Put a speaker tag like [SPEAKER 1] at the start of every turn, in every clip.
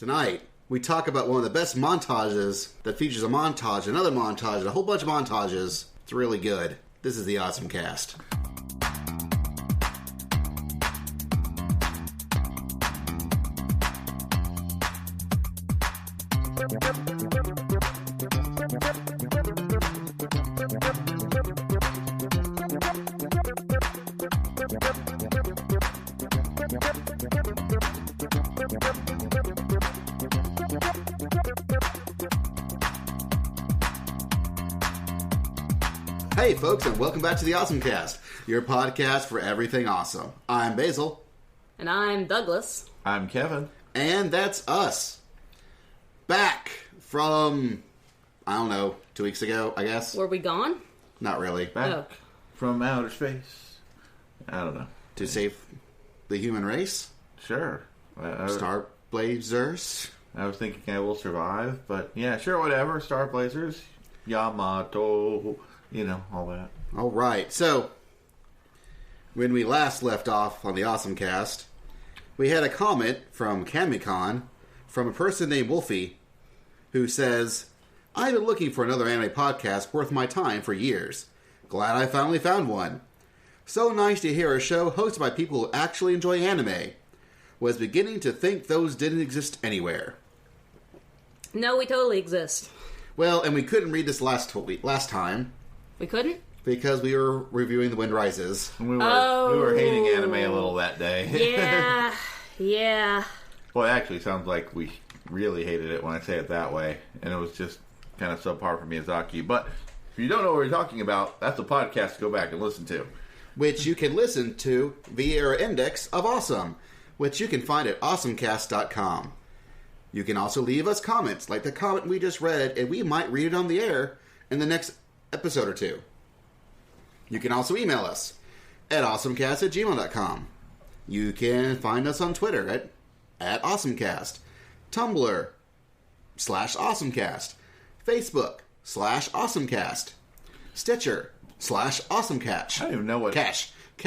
[SPEAKER 1] Tonight, we talk about one of the best montages that features a montage, another montage, and a whole bunch of montages. It's really good. This is the OSMcast. Hey folks, and welcome back to the OSMcast, your podcast for everything awesome. I'm Basil.
[SPEAKER 2] And I'm Douglas.
[SPEAKER 3] I'm Kevin.
[SPEAKER 1] And that's us. Back from, I don't know, 2 weeks ago, I guess.
[SPEAKER 2] Were we gone?
[SPEAKER 1] Not really.
[SPEAKER 3] Back from outer space. I don't know.
[SPEAKER 1] To save the human race?
[SPEAKER 3] Sure.
[SPEAKER 1] Star Blazers?
[SPEAKER 3] I was thinking I will survive, but yeah, sure, whatever. Star Blazers, Yamato, you know, all that.
[SPEAKER 1] All right. So, when we last left off on the OSMcast, we had a comment from Kamikon from a person named Wolfie who says, I've been looking for another anime podcast worth my time for years. Glad I finally found one. So nice to hear a show hosted by people who actually enjoy anime. Was beginning to think those didn't exist anywhere.
[SPEAKER 2] No, we totally exist.
[SPEAKER 1] Well, and we couldn't read this last time.
[SPEAKER 2] We couldn't?
[SPEAKER 1] Because we were reviewing The Wind Rises.
[SPEAKER 3] We were hating anime a little that day.
[SPEAKER 2] Yeah.
[SPEAKER 3] Well, it actually sounds like we really hated it when I say it that way. And it was just kind of subpar for Miyazaki. But if you don't know what we're talking about, that's a podcast to go back and listen to.
[SPEAKER 1] Which you can listen to via our index of awesome, which you can find at awesomcast.com. You can also leave us comments, like the comment we just read, and we might read it on the air in the next episode or two. You can also email us at awesomecast@gmail.com. You can find us on Twitter at awesomecast, Tumblr /awesomecast, Facebook /awesomecast, Stitcher /awesomecast.
[SPEAKER 3] I don't even know what...
[SPEAKER 1] Cast /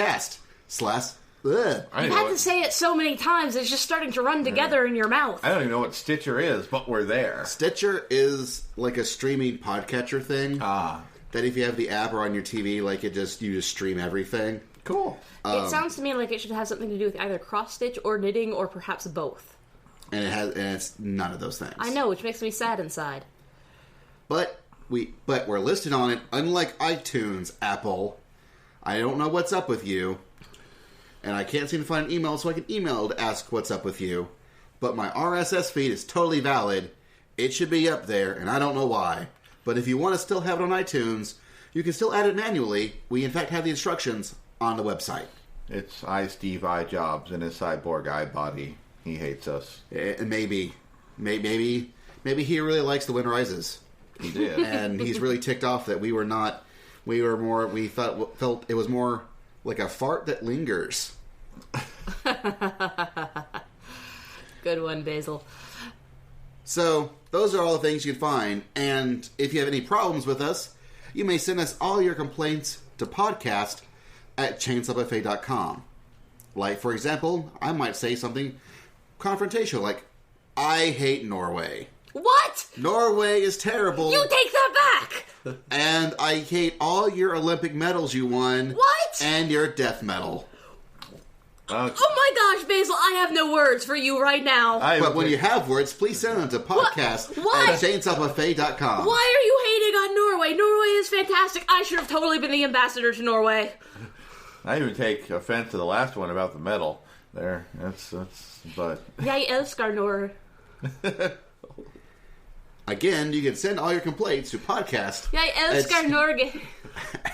[SPEAKER 2] You've had to say it so many times, it's just starting to run together in your mouth.
[SPEAKER 3] I don't even know what Stitcher is, but we're there.
[SPEAKER 1] Stitcher is like a streaming podcatcher thing. That if you have the app or on your TV, like you just stream everything.
[SPEAKER 3] Cool.
[SPEAKER 2] It sounds to me like it should have something to do with either cross-stitch or knitting or perhaps both.
[SPEAKER 1] And it's none of those things.
[SPEAKER 2] I know, which makes me sad inside.
[SPEAKER 1] But we're listed on it, unlike iTunes, Apple. I don't know what's up with you. And I can't seem to find an email, so I can email to ask what's up with you. But my RSS feed is totally valid. It should be up there, and I don't know why. But if you want to still have it on iTunes, you can still add it manually. We, in fact, have the instructions on the website.
[SPEAKER 3] It's Steve Jobs in his cyborg eye body. He hates us.
[SPEAKER 1] Maybe he really likes The Wind Rises.
[SPEAKER 3] He did.
[SPEAKER 1] And he's really ticked off that we felt it was more like a fart that lingers.
[SPEAKER 2] Good one, Basil.
[SPEAKER 1] So, those are all the things you'd find. And if you have any problems with us, you may send us all your complaints to podcast@chainsawbuffet.com. Like, for example, I might say something confrontational, like, I hate Norway.
[SPEAKER 2] What?
[SPEAKER 1] Norway is terrible.
[SPEAKER 2] You take that back!
[SPEAKER 1] And I hate all your Olympic medals you won.
[SPEAKER 2] What?
[SPEAKER 1] And your death medal.
[SPEAKER 2] Oh my gosh, Basil, I have no words for you right now.
[SPEAKER 1] But when you have words, please send them to podcast@chainsawbuffet.com.
[SPEAKER 2] Why are you hating on Norway? Norway is fantastic. I should have totally been the ambassador to Norway.
[SPEAKER 3] I even take offense to the last one about the medal. But...
[SPEAKER 2] Jeg elsker Norge.
[SPEAKER 1] Again, you can send all your complaints to podcast
[SPEAKER 2] Jeg elsker Norge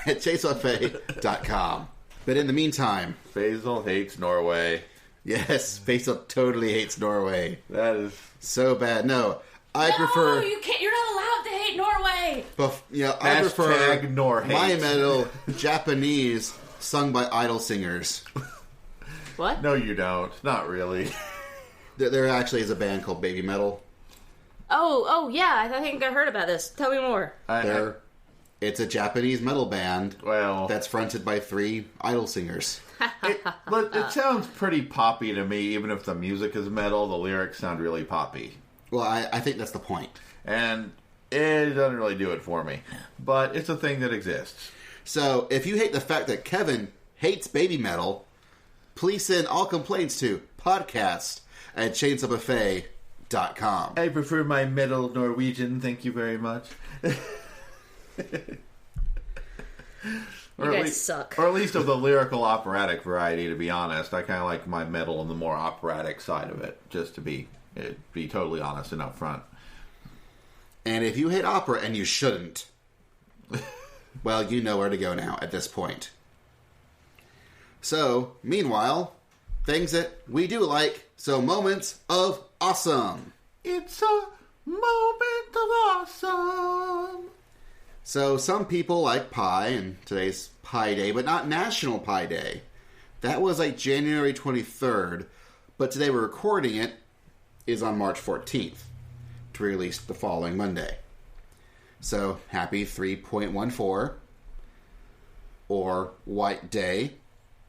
[SPEAKER 1] @chainsawbuffet.com. But in the meantime...
[SPEAKER 3] Basil hates Norway.
[SPEAKER 1] Yes, Basil totally hates Norway.
[SPEAKER 3] That is...
[SPEAKER 1] so bad. No, I prefer...
[SPEAKER 2] No, you can't. You're not allowed to hate Norway.
[SPEAKER 1] I prefer
[SPEAKER 3] Norhate.
[SPEAKER 1] my metal Japanese sung by idol singers.
[SPEAKER 3] What? No, you don't. Not really.
[SPEAKER 1] There actually is a band called Baby Metal.
[SPEAKER 2] Oh, yeah. I think I heard about this. Tell me more.
[SPEAKER 1] It's a Japanese metal band that's fronted by 3 idol singers.
[SPEAKER 3] It sounds pretty poppy to me, even if the music is metal, the lyrics sound really poppy.
[SPEAKER 1] Well, I think that's the point.
[SPEAKER 3] And it doesn't really do it for me. But it's a thing that exists.
[SPEAKER 1] So, if you hate the fact that Kevin hates baby metal, please send all complaints to podcast@chainsawbuffet.com.
[SPEAKER 3] I prefer my metal Norwegian, thank you very much.
[SPEAKER 2] You guys suck.
[SPEAKER 3] Or at least of the lyrical operatic variety, to be honest. I kind of like my metal on the more operatic side of it, just to be totally honest and upfront.
[SPEAKER 1] And if you hate opera, and you shouldn't, well, you know where to go now at this point. So, meanwhile, things that we do like, so moments of awesome.
[SPEAKER 3] It's a moment of awesome.
[SPEAKER 1] So, some people like pie, and today's Pie Day, but not National Pie Day. That was like January 23rd, but today we're recording it is on March 14th, to release the following Monday. So, happy 3.14, or White Day,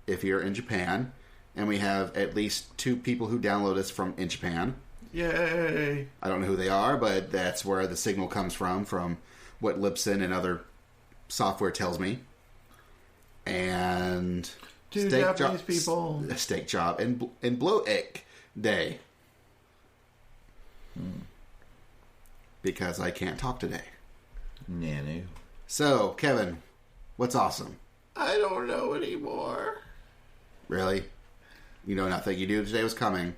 [SPEAKER 1] if you're in Japan. And we have at least 2 people who download us in Japan.
[SPEAKER 3] Yay!
[SPEAKER 1] I don't know who they are, but that's where the signal comes from what Libsyn and other software tells me. And
[SPEAKER 3] 2 Japanese people.
[SPEAKER 1] Steak job and blow egg day. Because I can't talk today.
[SPEAKER 3] No.
[SPEAKER 1] So, Kevin, what's awesome?
[SPEAKER 3] I don't know anymore.
[SPEAKER 1] Really? You know nothing. You knew today was coming.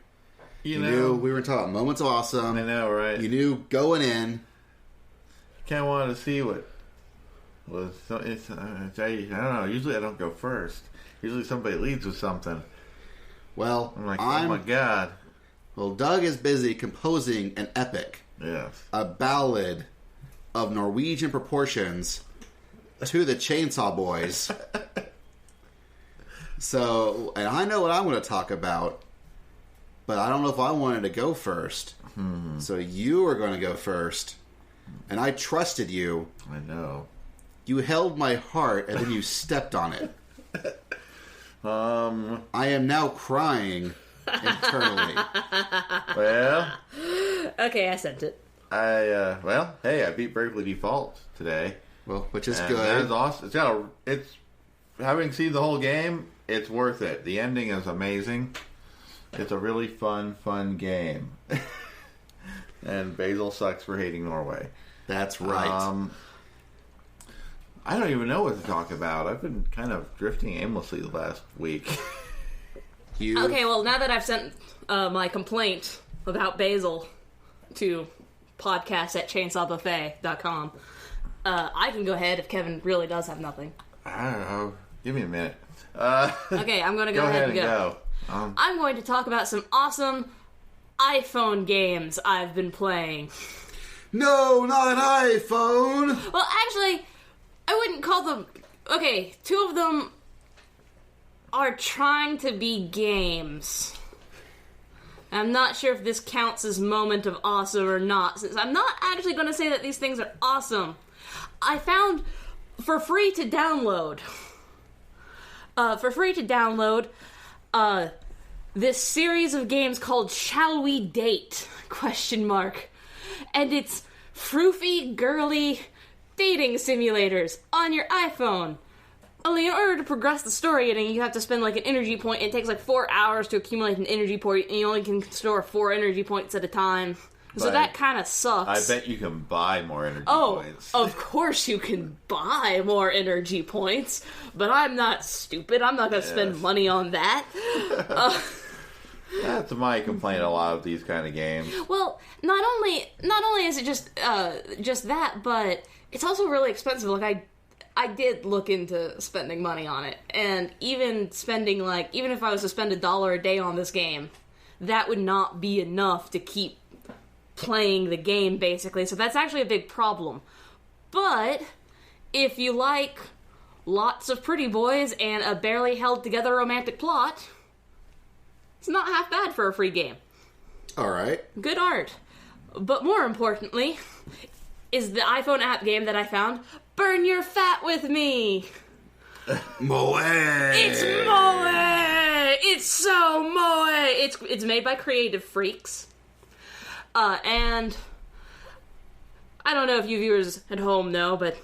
[SPEAKER 3] You
[SPEAKER 1] knew we were talking moments of awesome.
[SPEAKER 3] I know, right?
[SPEAKER 1] You knew going in.
[SPEAKER 3] Kind of wanted to see what was. I don't know. Usually I don't go first. Usually somebody leads with something.
[SPEAKER 1] Well,
[SPEAKER 3] I'm like, oh my god.
[SPEAKER 1] Well, Doug is busy composing an epic.
[SPEAKER 3] Yes.
[SPEAKER 1] A ballad of Norwegian proportions to the Chainsaw Boys. So, and I know what I'm going to talk about, but I don't know if I wanted to go first. So you are going to go first, and I trusted you.
[SPEAKER 3] I know.
[SPEAKER 1] You held my heart, and then you stepped on it. I am now crying internally.
[SPEAKER 3] Well.
[SPEAKER 2] Okay, I sent it.
[SPEAKER 3] I beat Bravely Default today.
[SPEAKER 1] Well, which is
[SPEAKER 3] and
[SPEAKER 1] good.
[SPEAKER 3] That is awesome. It's having seen the whole game, it's worth it. The ending is amazing. It's a really fun game. And Basil sucks for hating Norway.
[SPEAKER 1] That's right.
[SPEAKER 3] I don't even know what to talk about. I've been kind of drifting aimlessly the last week.
[SPEAKER 2] Okay, well, now that I've sent my complaint about Basil to podcast@chainsawbuffet.com, I can go ahead if Kevin really does have nothing.
[SPEAKER 3] I don't know. Give me a minute.
[SPEAKER 2] Okay, I'm going to go ahead and go. I'm going to talk about some awesome iPhone games I've been playing.
[SPEAKER 1] No, not an iPhone!
[SPEAKER 2] Well, actually, I wouldn't call them... Okay, 2 of them are trying to be games. I'm not sure if this counts as moment of awesome or not, since I'm not actually going to say that these things are awesome. I found for free to download this series of games called Shall We Date? ? And it's froofy, girly dating simulators on your iPhone. Only in order to progress the story, you have to spend like an energy point. It takes like 4 hours to accumulate an energy point, and you only can store 4 energy points at a time. So that kind of sucks.
[SPEAKER 3] I bet you can buy more energy points.
[SPEAKER 2] Oh, of course you can buy more energy points, but I'm not stupid. I'm not going to spend money on that.
[SPEAKER 3] That's my complaint a lot of these kind of games.
[SPEAKER 2] Well, not only is it just that, but it's also really expensive. Like I did look into spending money on it, and even if I was to spend $1 a day on this game, that would not be enough to keep playing the game, basically. So that's actually a big problem. But if you like lots of pretty boys and a barely held together romantic plot, it's not half bad for a free game.
[SPEAKER 1] All right.
[SPEAKER 2] Good art. But more importantly, is the iPhone app game that I found, Burn Your Fat With Me.
[SPEAKER 1] Moe!
[SPEAKER 2] It's moe! It's so moe! It's made by Creative Freaks. And I don't know if you viewers at home know, but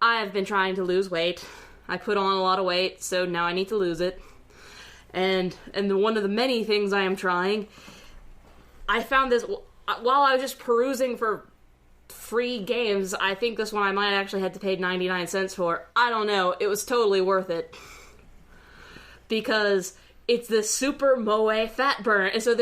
[SPEAKER 2] I have been trying to lose weight. I put on a lot of weight, so now I need to lose it. And one of the many things I am trying, I found this while I was just perusing for free games. I think this one I might actually have to pay 99 cents for. I don't know. It was totally worth it. Because it's the Super Moe Fat Burn. And so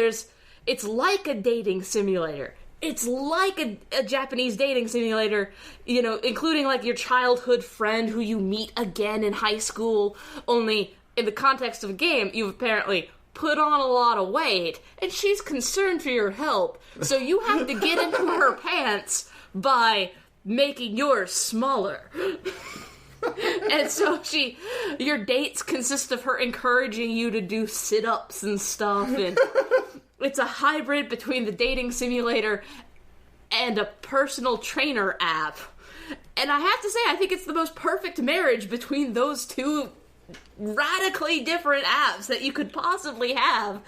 [SPEAKER 2] it's like a dating simulator. It's like a Japanese dating simulator, you know, including like your childhood friend who you meet again in high school, only in the context of a game, you've apparently put on a lot of weight, and she's concerned for your health, so you have to get into her pants by making yours smaller. And so your dates consist of her encouraging you to do sit-ups and stuff, and it's a hybrid between the dating simulator and a personal trainer app. And I have to say, I think it's the most perfect marriage between those two radically different apps that you could possibly have.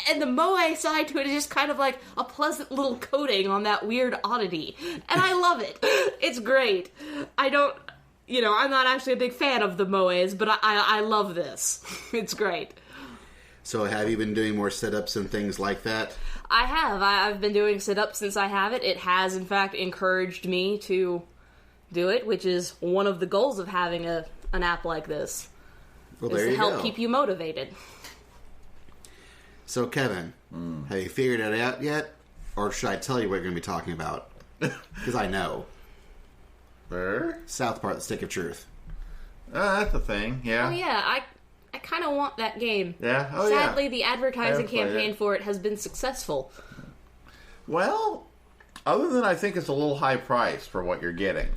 [SPEAKER 2] And the moe side to it is just kind of like a pleasant little coating on that weird oddity. And I love it. It's great. I'm not actually a big fan of the moes, but I love this. It's great.
[SPEAKER 1] So have you been doing more sit-ups and things like that?
[SPEAKER 2] I have. I've been doing sit-ups since I have it. It has, in fact, encouraged me to do it, which is one of the goals of having an app like this.
[SPEAKER 1] Well, there you go.
[SPEAKER 2] To help keep you motivated.
[SPEAKER 1] So, Kevin, have you figured it out yet? Or should I tell you what you're going to be talking about? Because I know. South Park, The Stick of Truth.
[SPEAKER 3] That's a thing, yeah.
[SPEAKER 2] Oh, yeah, I kind of want that game.
[SPEAKER 3] Yeah? Oh,
[SPEAKER 2] Sadly,
[SPEAKER 3] yeah.
[SPEAKER 2] the advertising campaign for it has been successful.
[SPEAKER 3] Well, other than I think it's a little high price for what you're getting.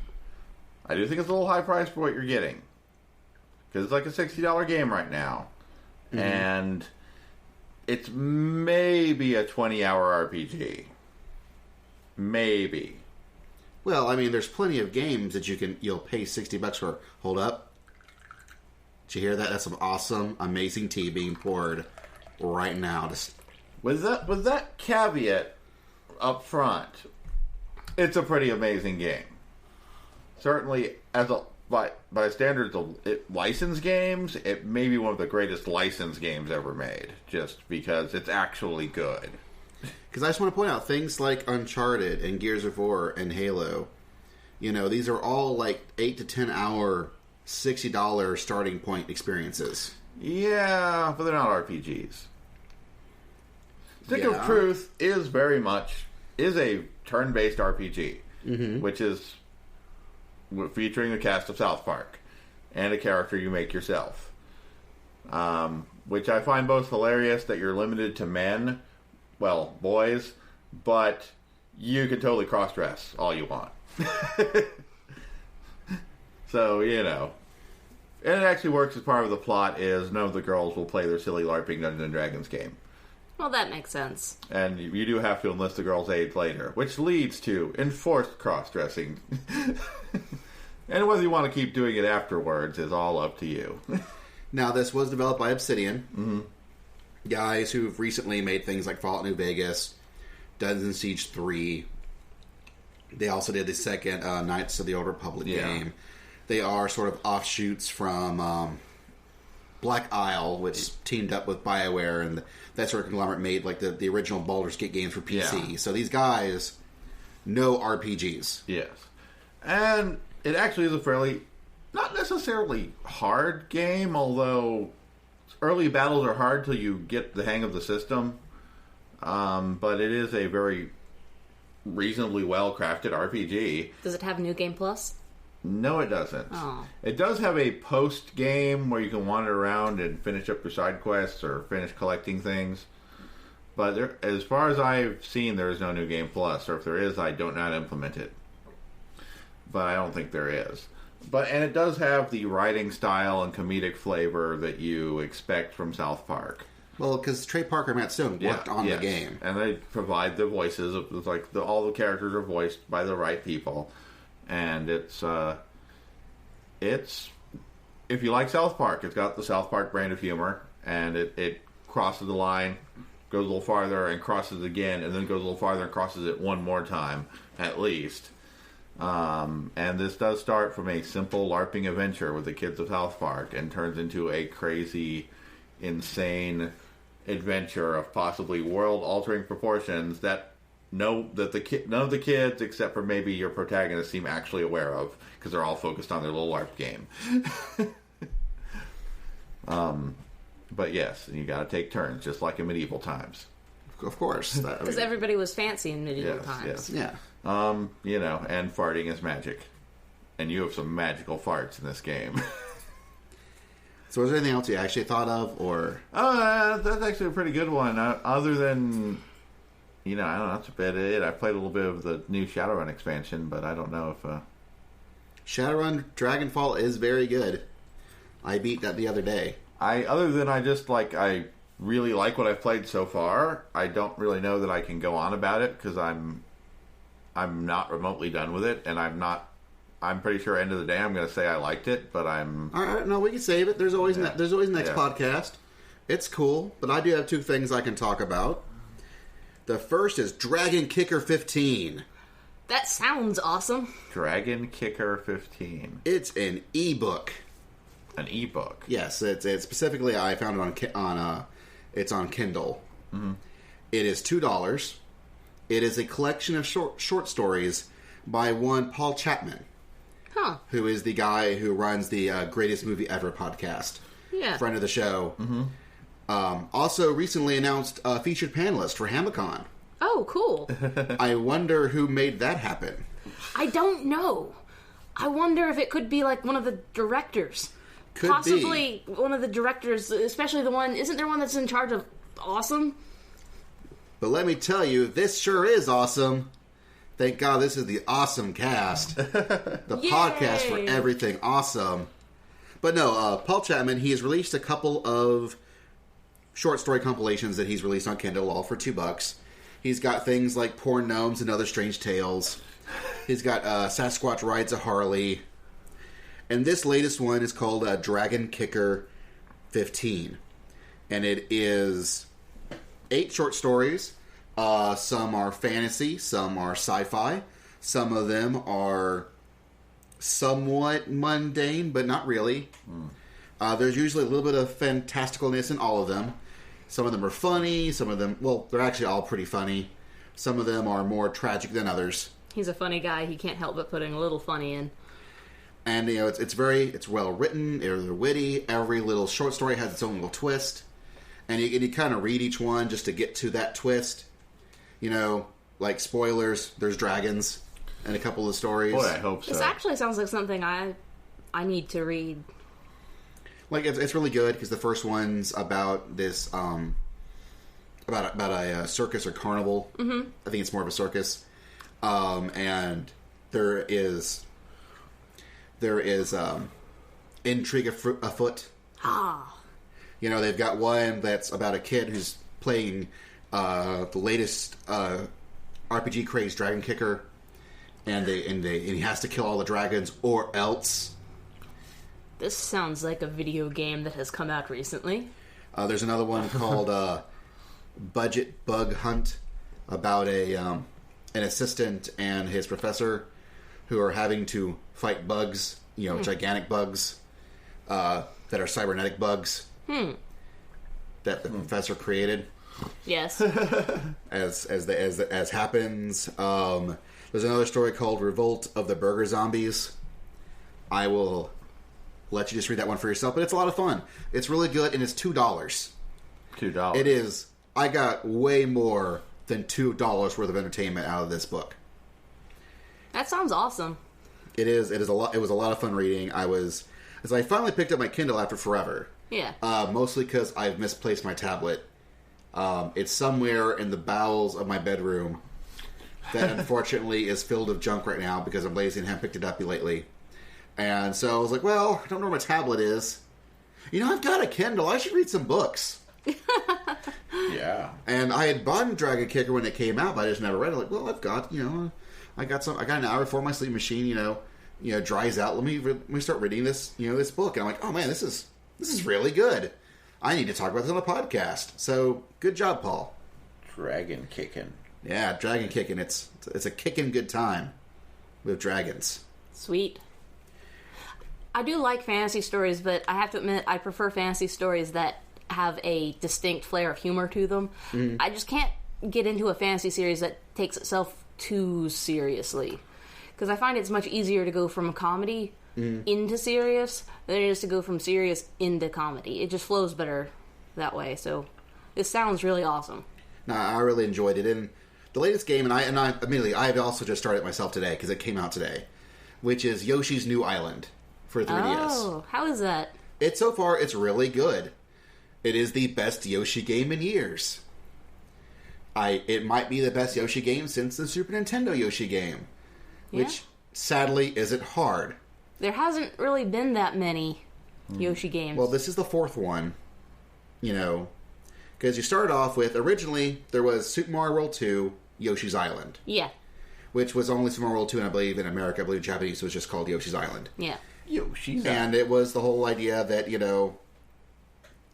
[SPEAKER 3] I do think it's a little high price for what you're getting. Because it's like a $60 game right now. Mm-hmm. And it's maybe a 20-hour RPG. Maybe.
[SPEAKER 1] Well, I mean, there's plenty of games that you'll pay $60 for. Hold up. Did you hear that? That's some awesome, amazing tea being poured right now.
[SPEAKER 3] With that caveat up front, it's a pretty amazing game. Certainly, by standards of licensed games, it may be one of the greatest licensed games ever made, just because it's actually good.
[SPEAKER 1] Because I just want to point out things like Uncharted and Gears of War and Halo. You know, these are all like 8 to 10 hour, $60 starting point experiences.
[SPEAKER 3] Yeah, but they're not RPGs. Stick of Truth is a turn-based RPG, which is featuring a cast of South Park and a character you make yourself. Which I find both hilarious that you're limited to men, well, boys, but you can totally cross-dress all you want. So, you know. And it actually works as part of the plot is none of the girls will play their silly LARPing Dungeons & Dragons game.
[SPEAKER 2] Well, that makes sense.
[SPEAKER 3] And you do have to enlist the girl's aid later, which leads to enforced cross-dressing. And whether you want to keep doing it afterwards is all up to you.
[SPEAKER 1] Now, this was developed by Obsidian. Guys who've recently made things like Fallout New Vegas, Dungeons & Siege 3. They also did the second Knights of the Old Republic game. They are sort of offshoots from Black Isle, which teamed up with BioWare, and that sort of conglomerate made like the original Baldur's Gate games for PC. Yeah. So these guys know RPGs.
[SPEAKER 3] Yes. And it actually is a fairly, not necessarily hard game, although early battles are hard till you get the hang of the system. But it is a very reasonably well-crafted RPG.
[SPEAKER 2] Does it have New Game Plus?
[SPEAKER 3] No, it doesn't.
[SPEAKER 2] Oh.
[SPEAKER 3] It does have a post-game where you can wander around and finish up your side quests or finish collecting things. But there, as far as I've seen, there is no New Game Plus. Or if there is, I don't know how to implement it. But I don't think there is. And it does have the writing style and comedic flavor that you expect from South Park.
[SPEAKER 1] Well, because Trey Parker and Matt Stone worked on the game.
[SPEAKER 3] And they provide the voices. All the characters are voiced by the right people. And it's if you like South Park, it's got the South Park brand of humor. And it crosses the line, goes a little farther, and crosses again, and then goes a little farther and crosses it one more time, at least. And this does start from a simple LARPing adventure with the kids of South Park and turns into a crazy, insane adventure of possibly world-altering proportions that none of the kids, except for maybe your protagonist, seem actually aware of, because they're all focused on their little LARP game. But yes, you got to take turns, just like in medieval times.
[SPEAKER 1] Of course.
[SPEAKER 2] Because everybody was fancy in medieval times.
[SPEAKER 1] Yes.
[SPEAKER 2] Yeah.
[SPEAKER 3] And farting is magic. And you have some magical farts in this game.
[SPEAKER 1] So was there anything else you actually thought of, or?
[SPEAKER 3] That's actually a pretty good one. Other than, I don't know, that's about it. I played a little bit of the new Shadowrun expansion, but I don't know if...
[SPEAKER 1] Shadowrun Dragonfall is very good. I beat that the other day.
[SPEAKER 3] I really like what I've played so far. I don't really know that I can go on about it, because I'm not remotely done with it, and I'm pretty sure end of the day I'm going to say I liked it, but I'm...
[SPEAKER 1] All right, no, we can save it. There's always next podcast. It's cool, but I do have two things I can talk about. The first is Dragon Kicker 15.
[SPEAKER 2] That sounds awesome.
[SPEAKER 3] Dragon Kicker 15.
[SPEAKER 1] It's an ebook.
[SPEAKER 3] An ebook?
[SPEAKER 1] Yes, it's specifically, I found it it's on Kindle.
[SPEAKER 3] Mm-hmm.
[SPEAKER 1] It is $2. It is a collection of short stories by one Paul Chapman.
[SPEAKER 2] Huh.
[SPEAKER 1] Who is the guy who runs the Greatest Movie Ever podcast.
[SPEAKER 2] Yeah.
[SPEAKER 1] Friend of the show.
[SPEAKER 3] Mm-hmm.
[SPEAKER 1] Also recently announced a featured panelist for HamaCon.
[SPEAKER 2] Oh, cool.
[SPEAKER 1] I wonder who made that happen.
[SPEAKER 2] I don't know. I wonder if it could be like one of the directors.
[SPEAKER 1] Could
[SPEAKER 2] Possibly one of the directors, especially the one... Isn't there one that's in charge of Awesome?
[SPEAKER 1] But let me tell you, this sure is awesome. Thank God this is the OSMcast. The podcast for everything awesome. But no, Paul Chapman, he has released a couple of short story compilations that he's released on Kindle, all for $2. He's got things like Porn Gnomes and Other Strange Tales. He's got Sasquatch Rides a Harley. And this latest one is called Dragon Kicker 15. And it is 8 short stories. Some are fantasy, some are sci-fi. Some of them are somewhat mundane, but not really. There's usually a little bit of fantasticalness in all of them. Some of them are funny, some of them, well, they're actually all pretty funny. Some of them are more tragic than others.
[SPEAKER 2] He's a funny guy. He can't help but putting a little funny in.
[SPEAKER 1] And, it's well written, they're witty. Every little short story has its own little twist. And you kind of read each one just to get to that twist. Like spoilers, there's dragons in a couple of the stories.
[SPEAKER 3] Boy, I hope so.
[SPEAKER 2] This actually sounds like something I need to read.
[SPEAKER 1] Like, it's really good, because the first one's about this, about a circus or carnival.
[SPEAKER 2] Mm-hmm.
[SPEAKER 1] I think it's more of a circus. And there is intrigue afoot.
[SPEAKER 2] Ah.
[SPEAKER 1] They've got one that's about a kid who's playing the latest RPG craze, Dragon Kicker, and he has to kill all the dragons or else.
[SPEAKER 2] This sounds like a video game that has come out recently.
[SPEAKER 1] There's another one called Budget Bug Hunt, about an assistant and his professor who are having to fight bugs, gigantic bugs that are cybernetic bugs that the professor created.
[SPEAKER 2] Yes.
[SPEAKER 1] as happens. There's another story called Revolt of the Burger Zombies. I will let you just read that one for yourself, but it's a lot of fun. It's really good, and it's $2.
[SPEAKER 3] $2.
[SPEAKER 1] It is. I got way more than $2 worth of entertainment out of this book.
[SPEAKER 2] That sounds awesome.
[SPEAKER 1] It is. It is a lot. It was a lot of fun reading. I finally picked up my Kindle after forever.
[SPEAKER 2] Yeah.
[SPEAKER 1] Mostly because I've misplaced my tablet. It's somewhere in the bowels of my bedroom that unfortunately is filled with junk right now because I'm lazy and haven't picked it up lately. And so I was like, well, I don't know where my tablet is. I've got a Kindle. I should read some books.
[SPEAKER 3] Yeah.
[SPEAKER 1] And I had bought Dragon Kicker when it came out, but I just never read it. Like, well, I've got, I got an hour before my sleep machine, dries out. Let me start reading this, this book. And I'm like, oh man, this is really good. I need to talk about this on the podcast. So good job, Paul.
[SPEAKER 3] Dragon kicking.
[SPEAKER 1] Yeah, Dragon Kicking. It's a kicking good time with dragons.
[SPEAKER 2] Sweet. I do like fantasy stories, but I have to admit I prefer fantasy stories that have a distinct flair of humor to them. Mm. I just can't get into a fantasy series that takes itself too seriously. Because I find it's much easier to go from a comedy into serious than it is to go from serious into comedy. It just flows better that way. So this sounds really awesome.
[SPEAKER 1] No, I really enjoyed it. And the latest game, and I admittedly, I've also just started it myself today because it came out today, which is Yoshi's New Island for 3DS.
[SPEAKER 2] Oh, how is that?
[SPEAKER 1] So far, it's really good. It is the best Yoshi game in years. It might be the best Yoshi game since the Super Nintendo Yoshi game, which sadly isn't hard.
[SPEAKER 2] There hasn't really been that many Yoshi games.
[SPEAKER 1] Well, this is the fourth one, because you started off with, originally, there was Super Mario World 2, Yoshi's Island.
[SPEAKER 2] Yeah.
[SPEAKER 1] Which was only Super Mario World 2, and I believe in America, in Japanese, it was just called Yoshi's Island.
[SPEAKER 2] Yeah.
[SPEAKER 3] Yoshi's
[SPEAKER 1] Island. And it was the whole idea that,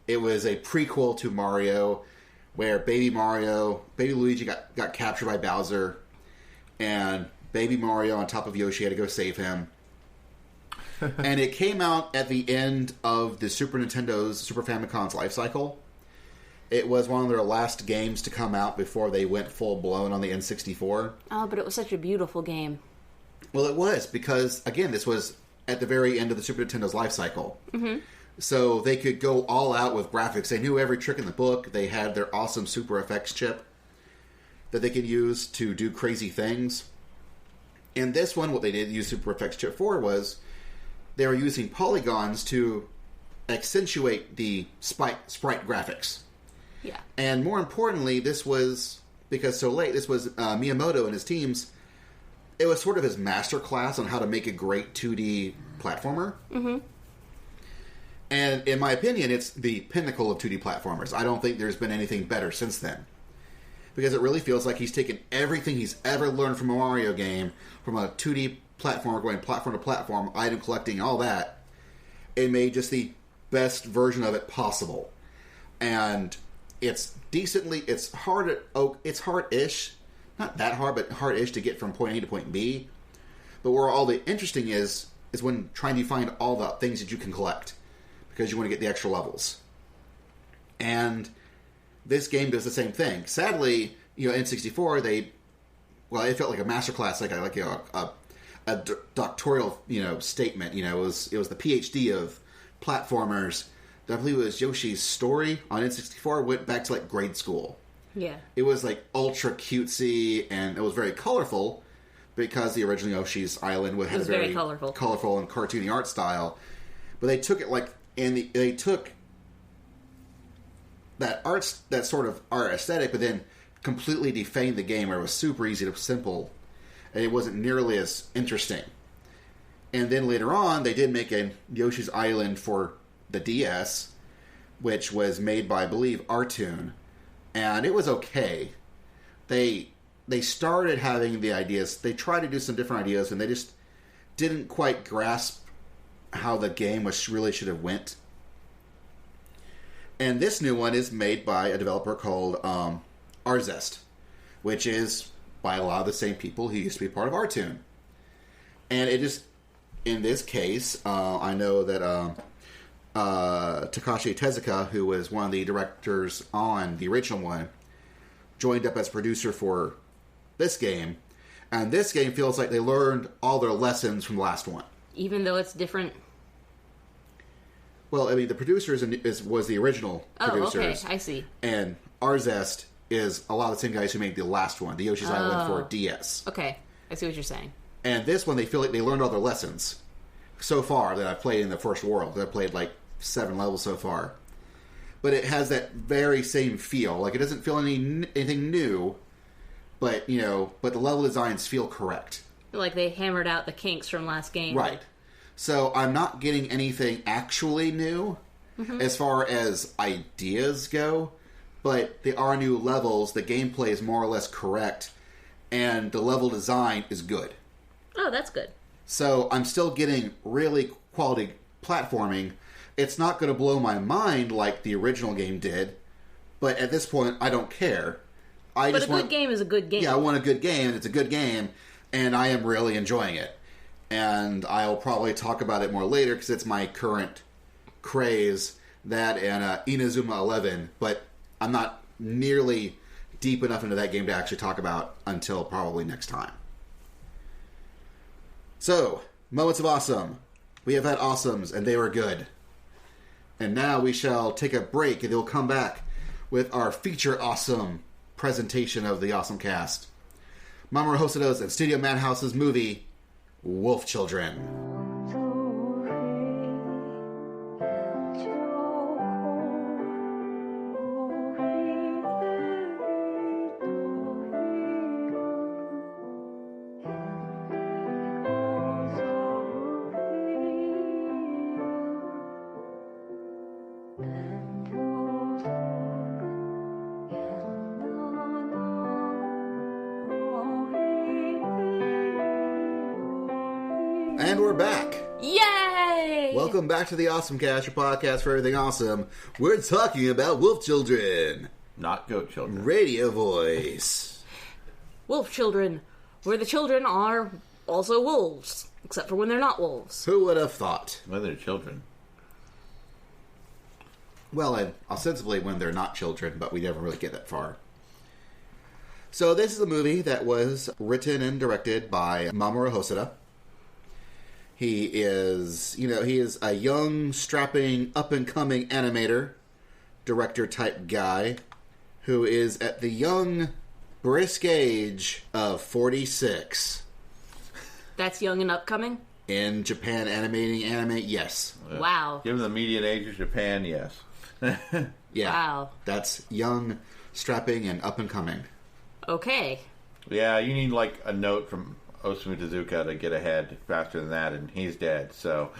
[SPEAKER 1] it was a prequel to Mario, where baby Luigi got captured by Bowser, and baby Mario on top of Yoshi had to go save him. And it came out at the end of the Super Famicom's life cycle. It was one of their last games to come out before they went full-blown on the N64.
[SPEAKER 2] Oh, but it was such a beautiful game.
[SPEAKER 1] Well, it was, because, again, this was at the very end of the Super Nintendo's life cycle. Mm-hmm. So they could go all out with graphics. They knew every trick in the book. They had their awesome Super FX chip that they could use to do crazy things. In this one, what they did use Super FX chip for was they were using polygons to accentuate the sprite graphics.
[SPEAKER 2] Yeah.
[SPEAKER 1] And more importantly, this was, because so late, this was Miyamoto and his teams, it was sort of his masterclass on how to make a great 2D platformer. Mm-hmm. And in my opinion, it's the pinnacle of 2D platformers. I don't think there's been anything better since then. Because it really feels like he's taken everything he's ever learned from a Mario game, from a 2D platformer, going platform to platform, item collecting, all that, and made just the best version of it possible. And it's hard-ish, not that hard, but hard-ish to get from point A to point B. But where all the interesting is when trying to find all the things that you can collect, because you want to get the extra levels. And this game does the same thing. Sadly, N64, it felt like a masterclass, like a doctoral, statement. It was the PhD of platformers. I believe it was Yoshi's Story on N64. Went back to grade school.
[SPEAKER 2] Yeah.
[SPEAKER 1] It was ultra cutesy, and it was very colorful because the original Yoshi's Island had a very colorful and cartoony art style. But they took it they took that sort of art aesthetic, but then completely defanged the game, where it was super easy to simple, and it wasn't nearly as interesting. And then later on, they did make a Yoshi's Island for the DS, which was made by, I believe, Artoon, and it was okay. They started having the ideas. They tried to do some different ideas, and they just didn't quite grasp how the game really should have went. And this new one is made by a developer called Arzest, which is by a lot of the same people who used to be part of Artoon. And it just, in this case, I know that Takashi Tezuka, who was one of the directors on the original one, joined up as producer for this game. And this game feels like they learned all their lessons from the last one.
[SPEAKER 2] Even though it's different?
[SPEAKER 1] Well, I mean, the producers was the original producers.
[SPEAKER 2] Oh, okay, I see.
[SPEAKER 1] And Arzest is a lot of the same guys who made the last one, the Yoshi's Island for DS.
[SPEAKER 2] Okay, I see what you're saying.
[SPEAKER 1] And this one, they feel like they learned all their lessons so far that I've played in the first world. I've played 7 levels so far. But it has that very same feel. It doesn't feel anything new, but the level designs feel correct.
[SPEAKER 2] Like they hammered out the kinks from last game.
[SPEAKER 1] Right. So I'm not getting anything actually new, as far as ideas go, but there are new levels, the gameplay is more or less correct, and the level design is good.
[SPEAKER 2] Oh, that's good.
[SPEAKER 1] So I'm still getting really quality platforming. It's not going to blow my mind like the original game did, but at this point, I don't care.
[SPEAKER 2] But a good game is a good game.
[SPEAKER 1] Yeah, I want a good game, and it's a good game, and I am really enjoying it. And I'll probably talk about it more later, because it's my current craze, that and Inazuma 11, but I'm not nearly deep enough into that game to actually talk about until probably next time. So, Moments of Awesome. We have had awesomes, and they were good. And now we shall take a break, and we'll come back with our feature awesome presentation of the OSMcast. Mamoru Hosoda's and Studio Madhouse's movie, Wolf Children. And we're back.
[SPEAKER 2] Yay!
[SPEAKER 1] Welcome back to the OSMcast, your podcast for everything awesome. We're talking about Wolf Children.
[SPEAKER 3] Not goat children.
[SPEAKER 1] Radio voice.
[SPEAKER 2] Wolf Children, where the children are also wolves, except for when they're not wolves.
[SPEAKER 1] Who would have thought?
[SPEAKER 3] When they're children.
[SPEAKER 1] Well, and ostensibly when they're not children, but we never really get that far. So this is a movie that was written and directed by Mamoru Hosoda. He is a young, strapping, up-and-coming animator, director-type guy, who is at the young, brisk age of 46.
[SPEAKER 2] That's young and upcoming?
[SPEAKER 1] In Japan animating anime, yes.
[SPEAKER 2] Wow.
[SPEAKER 3] Given the median age of Japan, yes.
[SPEAKER 1] Yeah.
[SPEAKER 2] Wow.
[SPEAKER 1] That's young, strapping, and up-and-coming.
[SPEAKER 2] Okay.
[SPEAKER 3] Yeah, you need like a note from Osamu Tezuka to get ahead faster than that, and he's dead, so...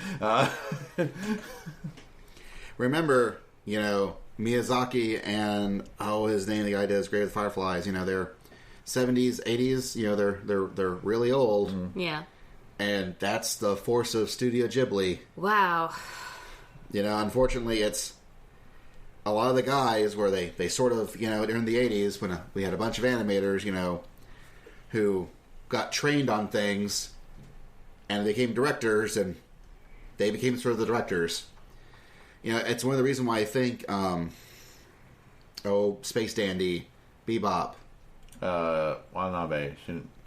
[SPEAKER 1] Remember, Miyazaki and, his name, the guy does Grave of the Fireflies, they're 70s, 80s, they're really old.
[SPEAKER 3] Mm-hmm.
[SPEAKER 2] Yeah.
[SPEAKER 1] And that's the force of Studio Ghibli.
[SPEAKER 2] Wow.
[SPEAKER 1] Unfortunately, it's a lot of the guys where they sort of, during the 80s, when we had a bunch of animators, who got trained on things, and they became directors, and they became sort of the directors. It's one of the reasons why I think, Space Dandy, Bebop.
[SPEAKER 3] Watanabe.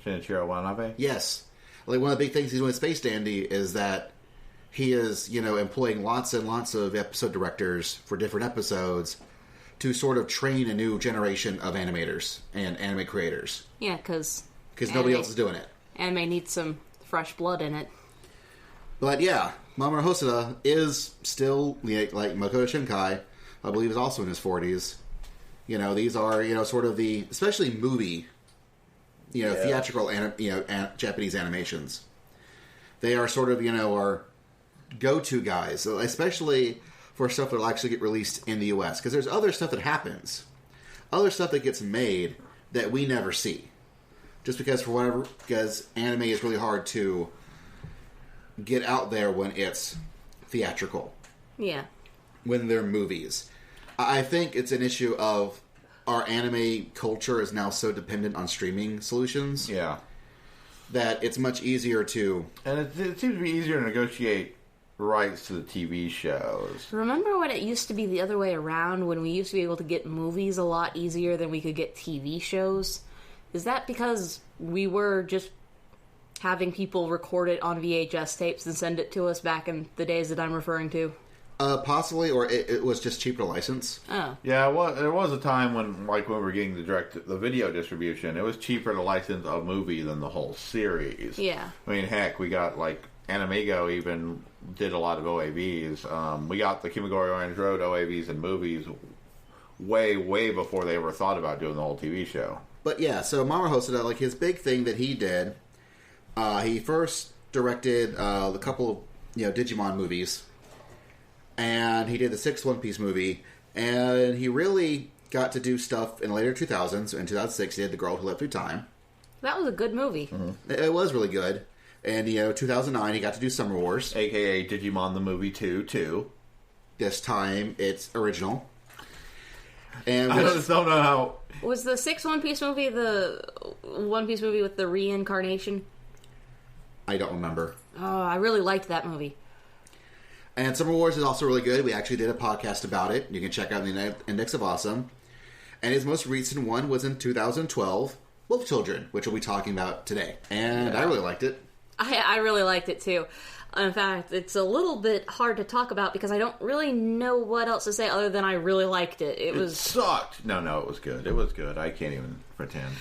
[SPEAKER 3] Shinichiro Watanabe?
[SPEAKER 1] Yes. Like, one of the big things he's doing with Space Dandy is that he is, employing lots and lots of episode directors for different episodes to sort of train a new generation of animators and anime creators.
[SPEAKER 2] Yeah, because
[SPEAKER 1] nobody else is doing it.
[SPEAKER 2] Anime needs some fresh blood in it.
[SPEAKER 1] But yeah, Mamoru Hosoda is still, like Makoto Shinkai, I believe is also in his 40s. These are, sort of the, especially movie, theatrical, Japanese animations. They are sort of, our go-to guys, especially for stuff that will actually get released in the U.S. Because there's other stuff that happens. Other stuff that gets made that we never see. Just because because anime is really hard to get out there when it's theatrical.
[SPEAKER 2] Yeah.
[SPEAKER 1] When they're movies. I think it's an issue of our anime culture is now so dependent on streaming solutions.
[SPEAKER 3] Yeah.
[SPEAKER 1] That it's much easier to...
[SPEAKER 3] And it seems to be easier to negotiate rights to the TV shows.
[SPEAKER 2] Remember when it used to be the other way around, when we used to be able to get movies a lot easier than we could get TV shows? Is that because we were just having people record it on VHS tapes and send it to us back in the days that I'm referring to?
[SPEAKER 1] Possibly, or it was just cheaper to license.
[SPEAKER 2] Oh.
[SPEAKER 3] Yeah, well, there was a time when we were getting the video distribution, it was cheaper to license a movie than the whole series.
[SPEAKER 2] Yeah.
[SPEAKER 3] I mean, heck, we got, Animigo even did a lot of OAVs. We got the Kimagure Orange Road OAVs and movies way, way before they ever thought about doing the whole TV show.
[SPEAKER 1] But yeah, so Mamoru Hosoda, his big thing that he did, he first directed a couple of, Digimon movies. And he did the sixth One Piece movie, and he really got to do stuff in the later 2000s. In 2006, he did The Girl Who Lived Through Time.
[SPEAKER 2] That was a good movie.
[SPEAKER 1] Mm-hmm. It was really good. And, 2009, he got to do Summer Wars.
[SPEAKER 3] A.K.A. Digimon the Movie 2, too.
[SPEAKER 1] This time, it's original. And
[SPEAKER 3] I just don't know how...
[SPEAKER 2] Was the sixth One Piece movie the One Piece movie with the reincarnation?
[SPEAKER 1] I don't remember.
[SPEAKER 2] Oh, I really liked that movie.
[SPEAKER 1] And Summer Wars is also really good. We actually did a podcast about it. You can check out the Index of Awesome. And his most recent one was in 2012, Wolf Children, which we'll be talking about today. And I really liked it.
[SPEAKER 2] I really liked it, too. In fact, it's a little bit hard to talk about because I don't really know what else to say other than I really liked it. It
[SPEAKER 3] sucked. No, it was good. It was good. I can't even pretend.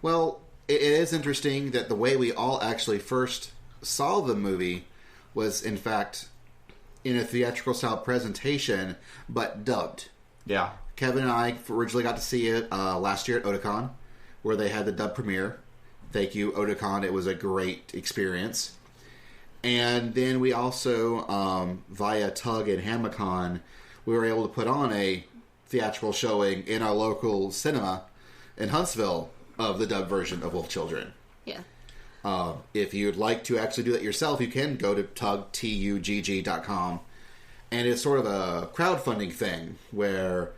[SPEAKER 1] Well, it is interesting that the way we all actually first saw the movie was, in fact, in a theatrical style presentation, but dubbed.
[SPEAKER 3] Yeah.
[SPEAKER 1] Kevin and I originally got to see it last year at Otakon, where they had the dub premiere. Thank you, Otakon. It was a great experience. And then we also, via Tug and Hamacon, we were able to put on a theatrical showing in our local cinema in Huntsville of the dub version of Wolf Children.
[SPEAKER 2] Yeah.
[SPEAKER 1] If you'd like to actually do that yourself, you can go to tugg.com. And it's sort of a crowdfunding thing where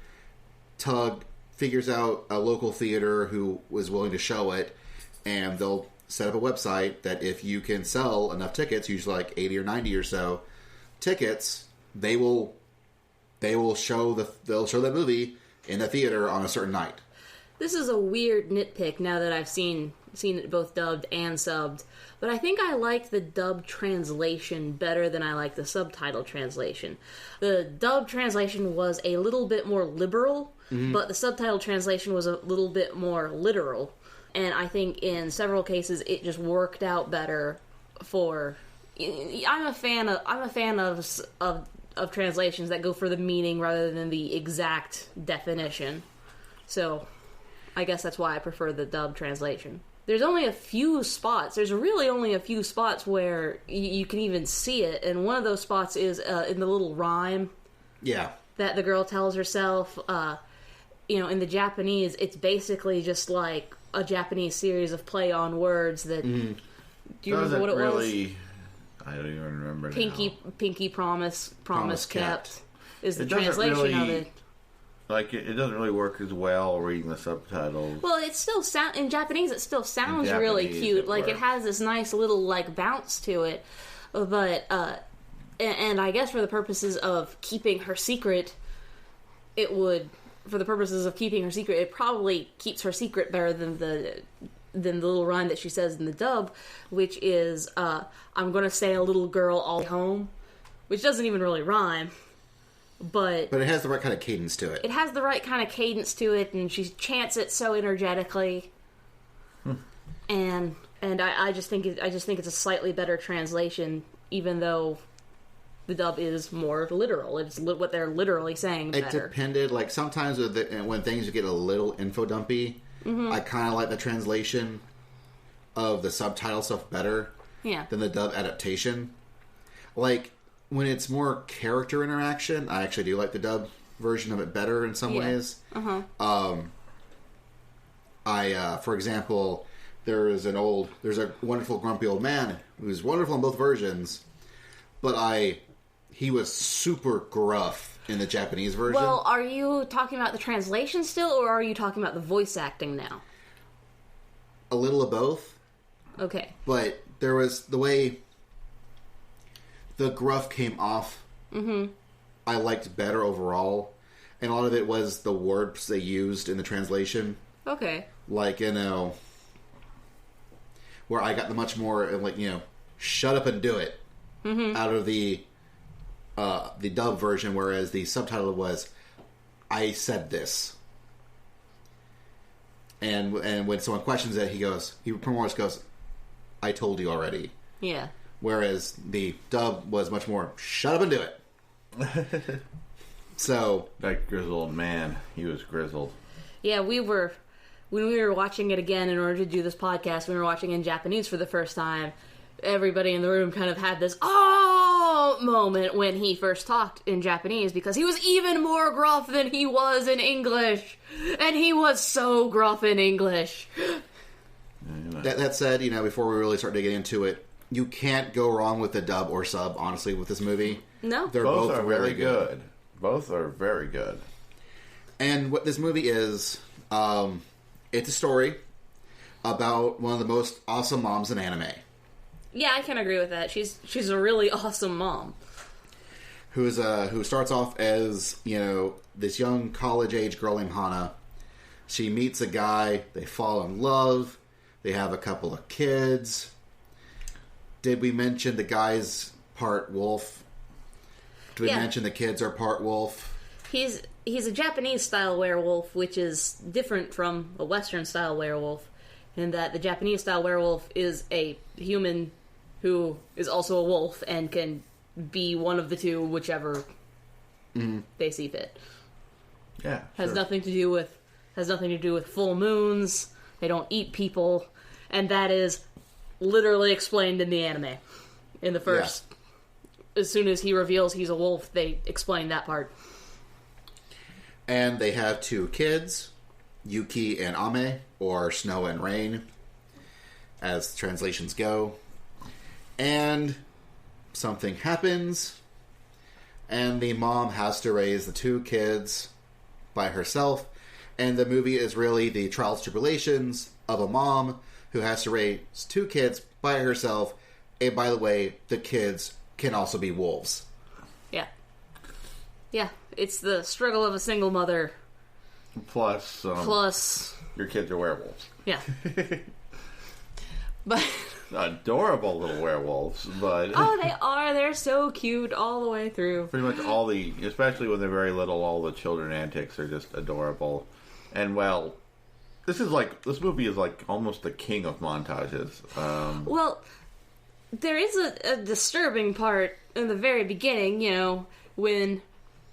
[SPEAKER 1] Tug figures out a local theater who was willing to show it, and they'll set up a website that if you can sell enough tickets, usually like 80 or 90 or so tickets, they will show that movie in the theater on a certain night.
[SPEAKER 2] This is a weird nitpick now that I've seen it both dubbed and subbed, but I think I like the dub translation better than I like the subtitle translation. The dub translation was a little bit more liberal, but the subtitle translation was a little bit more literal. And I think in several cases it just worked out better for. I'm a fan of translations that go for the meaning rather than the exact definition. So, I guess that's why I prefer the dub translation. There's only a few spots. There's really only a few spots where you can even see it, and one of those spots is in the little rhyme. Yeah. That the girl tells herself. In the Japanese, it's basically just like a Japanese series of play on words that. Do you remember what it was?
[SPEAKER 3] I don't even remember.
[SPEAKER 2] Pinky promise kept is the translation of it.
[SPEAKER 3] Like it doesn't really work as well reading the subtitles.
[SPEAKER 2] Well, it still in Japanese. It still sounds really cute. It has this nice little bounce to it. But and I guess for the purposes of keeping her secret, it would. For the purposes of keeping her secret, it probably keeps her secret better than the little rhyme that she says in the dub, which is, I'm gonna say a little girl all home, which doesn't even really rhyme, but
[SPEAKER 1] it has the right kind of cadence to it.
[SPEAKER 2] It has the right kind of cadence to it, and she chants it so energetically, and I just think it's a slightly better translation, even though the dub is more literal. It's what they're literally saying better.
[SPEAKER 1] It depended. Like, sometimes when things get a little info dumpy, I kind of like the translation of the subtitle stuff better than the dub adaptation. Like, when it's more character interaction, I actually do like the dub version of it better in some ways. For example, there's a wonderful grumpy old man who's wonderful in both versions, but he was super gruff in the Japanese version.
[SPEAKER 2] Well, are you talking about the translation still, or are you talking about the voice acting now?
[SPEAKER 1] A little of both.
[SPEAKER 2] Okay.
[SPEAKER 1] But there was the way the gruff came off, I liked better overall. And a lot of it was the words they used in the translation.
[SPEAKER 2] Okay.
[SPEAKER 1] Like, where I got the much more, shut up and do it out of the dub version, whereas the subtitle was, I said this. And when someone questions it, he more or less goes, I told you already. Yeah. Whereas the dub was much more, shut up and do it. So.
[SPEAKER 3] That grizzled man, he was grizzled.
[SPEAKER 2] Yeah, when we were watching it again in order to do this podcast, we were watching in Japanese for the first time. Everybody in the room kind of had this great moment when he first talked in Japanese, because he was even more gruff than he was in English. And he was so gruff in English.
[SPEAKER 1] That said, before we really start digging into it, you can't go wrong with the dub or sub, honestly, with this movie.
[SPEAKER 2] No.
[SPEAKER 1] They're
[SPEAKER 3] both are
[SPEAKER 1] really
[SPEAKER 3] very good. Both are very good.
[SPEAKER 1] And what this movie is, it's a story about one of the most awesome moms in anime.
[SPEAKER 2] Yeah, I can agree with that. She's a really awesome mom.
[SPEAKER 1] Who starts off as, this young college-age girl named Hana. She meets a guy, they fall in love, they have a couple of kids. Did we mention the guy's part wolf? Did we mention the kids are part wolf?
[SPEAKER 2] He's a Japanese-style werewolf, which is different from a Western-style werewolf, in that the Japanese-style werewolf is a human who is also a wolf and can be one of the two, whichever they see fit.
[SPEAKER 3] Yeah,
[SPEAKER 2] Has nothing to do with full moons. They don't eat people, and that is literally explained in the anime. In the first, as soon as he reveals he's a wolf, they explain that part.
[SPEAKER 1] And they have 2 kids, Yuki and Ame, or Snow and Rain, as translations go. And something happens, and the mom has to raise the 2 kids by herself. And the movie is really the trials and tribulations of a mom who has to raise 2 kids by herself. And by the way, the kids can also be wolves.
[SPEAKER 2] Yeah. Yeah, it's the struggle of a single mother.
[SPEAKER 3] Plus, your kids are werewolves.
[SPEAKER 2] Yeah. But
[SPEAKER 3] adorable little werewolves, but
[SPEAKER 2] oh, they are. They're so cute all the way through.
[SPEAKER 3] Pretty much especially when they're very little, all the children antics are just adorable. And this movie is like almost the king of montages.
[SPEAKER 2] Well, there is a disturbing part in the very beginning, when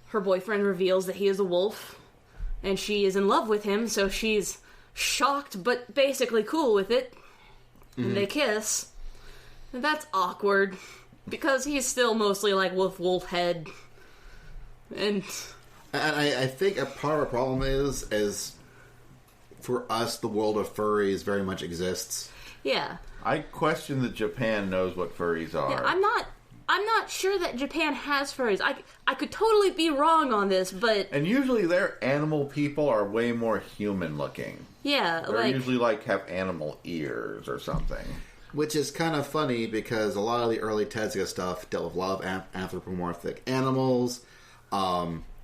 [SPEAKER 2] her boyfriend reveals that he is a wolf, and she is in love with him, so she's shocked but basically cool with it. And they kiss. And that's awkward, because he's still mostly like wolf head. And
[SPEAKER 1] I think a part of our problem is for us, the world of furries very much exists.
[SPEAKER 2] Yeah.
[SPEAKER 3] I question that Japan knows what furries are.
[SPEAKER 2] Yeah, I'm not sure that Japan has furries. I could totally be wrong on this, but...
[SPEAKER 3] And usually their animal people are way more human looking.
[SPEAKER 2] Yeah,
[SPEAKER 3] They're usually have animal ears or something.
[SPEAKER 1] Which is kind of funny because a lot of the early Tezuka stuff dealt with a lot of anthropomorphic animals.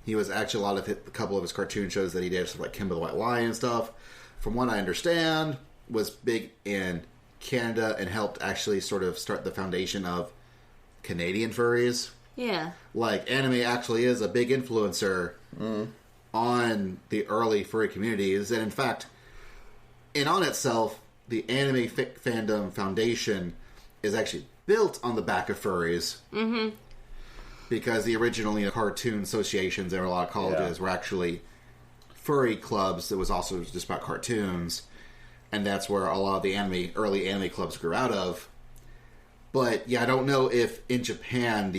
[SPEAKER 1] He was actually a couple of his cartoon shows that he did, stuff like Kimba the White Lion and stuff. From what I understand, was big in Canada and helped actually sort of start the foundation of Canadian furries.
[SPEAKER 2] Yeah.
[SPEAKER 1] Anime actually is a big influencer on the early furry communities. And in fact, on itself, the anime fandom foundation is actually built on the back of furries. Mm-hmm. Because the original cartoon associations and a lot of colleges were actually furry clubs that was also just about cartoons. And that's where a lot of the early anime clubs grew out of. But yeah, I don't know if in Japan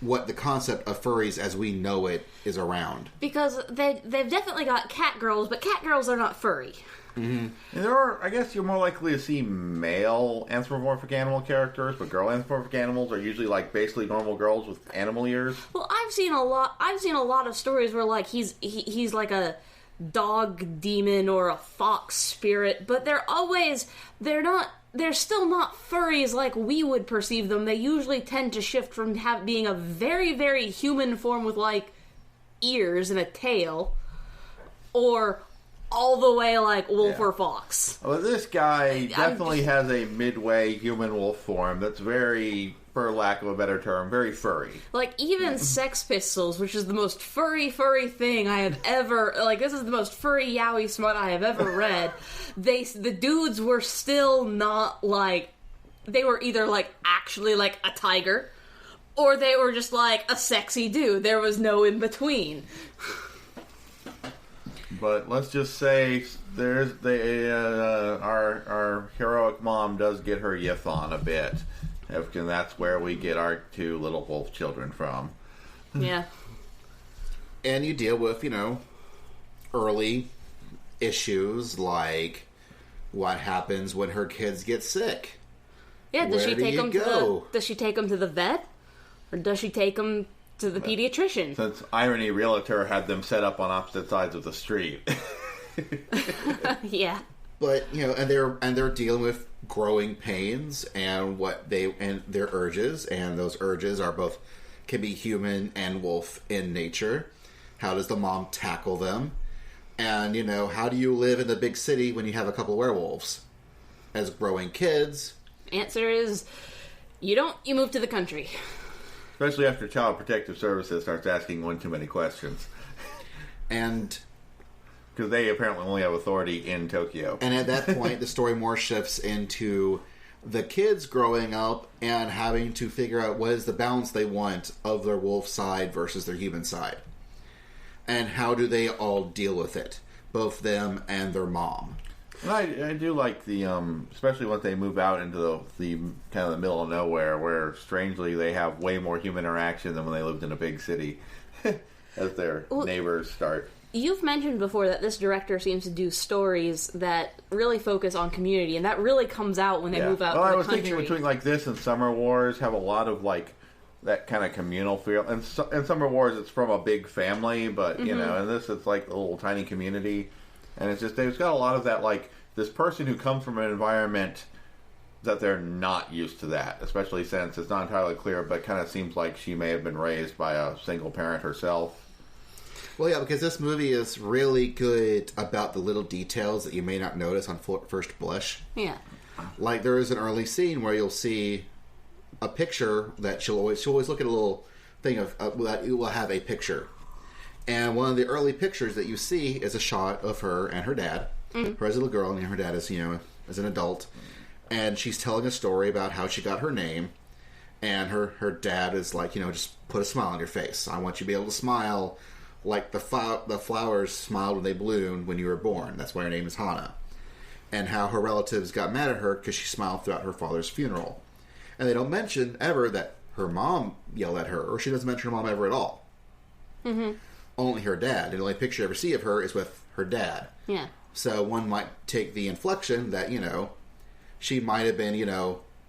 [SPEAKER 1] what the concept of furries as we know it is around.
[SPEAKER 2] Because they've definitely got cat girls, but cat girls are not furry.
[SPEAKER 3] Mm-hmm. And I guess you're more likely to see male anthropomorphic animal characters, but girl anthropomorphic animals are usually basically normal girls with animal ears.
[SPEAKER 2] Well, I've seen a lot of stories where he's like a dog demon or a fox spirit, but they're still not furries like we would perceive them. They usually tend to shift from being a very, very human form with ears and a tail, or all the way wolf or fox.
[SPEAKER 3] Well, this guy definitely has a midway human wolf form that's very, for lack of a better term, very furry.
[SPEAKER 2] Even Sex Pistols, which is the most furry thing I have ever... this is the most furry yaoi smut I have ever read. The dudes were still not, they were either, actually, a tiger, or they were just, a sexy dude. There was no in-between.
[SPEAKER 3] But let's just say our heroic mom does get her yiff on a bit And that's where we get our 2 little wolf children from.
[SPEAKER 2] Yeah.
[SPEAKER 1] And you deal with, early issues like what happens when her kids get sick.
[SPEAKER 2] Yeah, does
[SPEAKER 1] Where
[SPEAKER 2] she
[SPEAKER 1] do
[SPEAKER 2] take
[SPEAKER 1] you
[SPEAKER 2] them
[SPEAKER 1] go?
[SPEAKER 2] does she take them to the vet? Or does she take them to the pediatrician?
[SPEAKER 3] Since Irony Realtor had them set up on opposite sides of the street.
[SPEAKER 2] Yeah.
[SPEAKER 1] But, and they're dealing with growing pains and their urges, and those urges can be human and wolf in nature. How does the mom tackle them? And, how do you live in the big city when you have a couple werewolves? As growing kids...
[SPEAKER 2] Answer is, you move to the country.
[SPEAKER 3] Especially after Child Protective Services starts asking one too many questions.
[SPEAKER 1] And...
[SPEAKER 3] because they apparently only have authority in Tokyo.
[SPEAKER 1] And at that point, the story more shifts into the kids growing up and having to figure out what is the balance they want of their wolf side versus their human side. And how do they all deal with it? Both them and their mom.
[SPEAKER 3] And I do like the, especially once they move out into the kind of the middle of nowhere, where strangely they have way more human interaction than when they lived in a big city, as their neighbors start.
[SPEAKER 2] You've mentioned before that this director seems to do stories that really focus on community, and that really comes out when they move out to the country.
[SPEAKER 3] I was thinking between like this and Summer Wars have a lot of like that kind of communal feel. And in Summer Wars, it's from a big family, but in this, it's like a little tiny community, and it's got a lot of that, like this person who comes from an environment that they're not used to that, especially since it's not entirely clear, but kind of seems like she may have been raised by a single parent herself.
[SPEAKER 1] Well, yeah, because this movie is really good about the little details that you may not notice on first blush.
[SPEAKER 2] Yeah.
[SPEAKER 1] Like, there is an early scene where you'll see a picture that she'll always look at a little thing of that it will have a picture. And one of the early pictures that you see is a shot of her and her dad. Mm-hmm. Her as a little girl, and her dad is, as an adult. And she's telling a story about how she got her name. And her dad is like, just put a smile on your face. I want you to be able to smile like the flowers smiled when they bloomed when you were born. That's why her name is Hana. And how her relatives got mad at her because she smiled throughout her father's funeral. And they don't mention ever that her mom yelled at her, or she doesn't mention her mom ever at all. Mm-hmm. Only her dad. And the only picture you ever see of her is with her dad.
[SPEAKER 2] Yeah. So
[SPEAKER 1] one might take the inflection that, she might have been,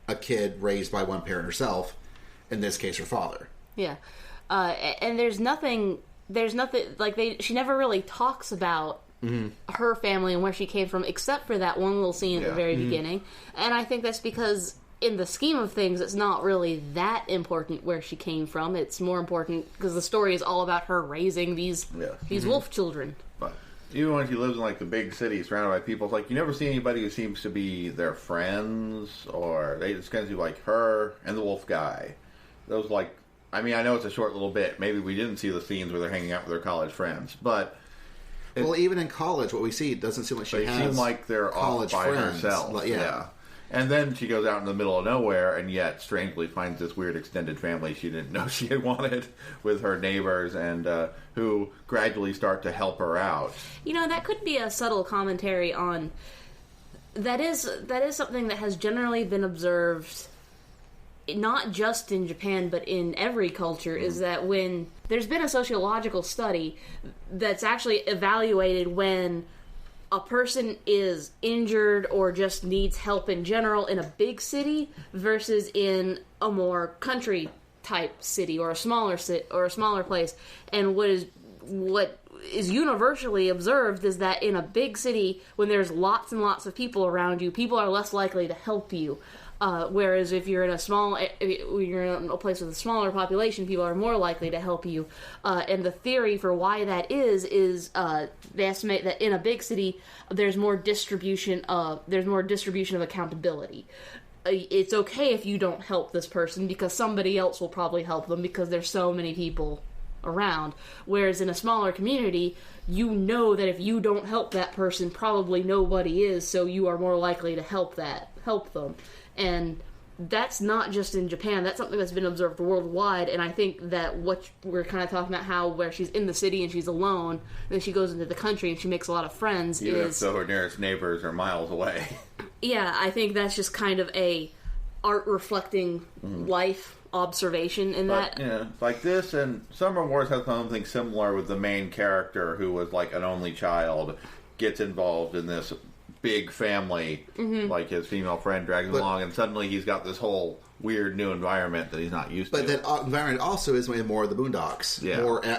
[SPEAKER 1] a kid raised by one parent herself. In this case, her father.
[SPEAKER 2] Yeah. And there's nothing like she never really talks about her family and where she came from, except for that one little scene at the very beginning. And I think that's because in the scheme of things, it's not really that important where she came from. It's more important because the story is all about her raising these wolf children.
[SPEAKER 3] But even when she lives in like the big city surrounded by people, it's like you never see anybody who seems to be their friends, or they just kind of do like her and the wolf guy. Those like, I mean, I know it's a short little bit. Maybe we didn't see the scenes where they're hanging out with their college friends, but
[SPEAKER 1] even in college, what we see doesn't seem like she has.
[SPEAKER 3] They seem like they're
[SPEAKER 1] college
[SPEAKER 3] off by
[SPEAKER 1] friends.
[SPEAKER 3] herself. Yeah. And then she goes out in the middle of nowhere, and yet strangely finds this weird extended family she didn't know she had wanted with her neighbors, and who gradually start to help her out.
[SPEAKER 2] That could be a subtle commentary on. That is something that has generally been observed. Not just in Japan, but in every culture, is that when there's been a sociological study that's actually evaluated when a person is injured or just needs help in general in a big city versus in a more country type city or a smaller place, and what is universally observed is that in a big city, when there's lots and lots of people around you, people are less likely to help you. Whereas if you're in a place with a smaller population, people are more likely to help you. And the theory for why that is they estimate that in a big city there's more distribution of accountability. It's okay if you don't help this person because somebody else will probably help them because there's so many people around. Whereas in a smaller community, that if you don't help that person, probably nobody is, so you are more likely to help them. And that's not just in Japan. That's something that's been observed worldwide. And I think that what we're kind of talking about, where she's in the city and she's alone, and then she goes into the country and she makes a lot of friends.
[SPEAKER 3] Even if her nearest neighbors are miles away.
[SPEAKER 2] Yeah, I think that's just kind of art reflecting life observation in that.
[SPEAKER 3] Yeah, like this, and Summer Wars has something similar with the main character who was like an only child, gets involved in this big family, like his female friend drags him along, and suddenly he's got this whole weird new environment that he's not used to.
[SPEAKER 1] But that environment also is more of the boondocks,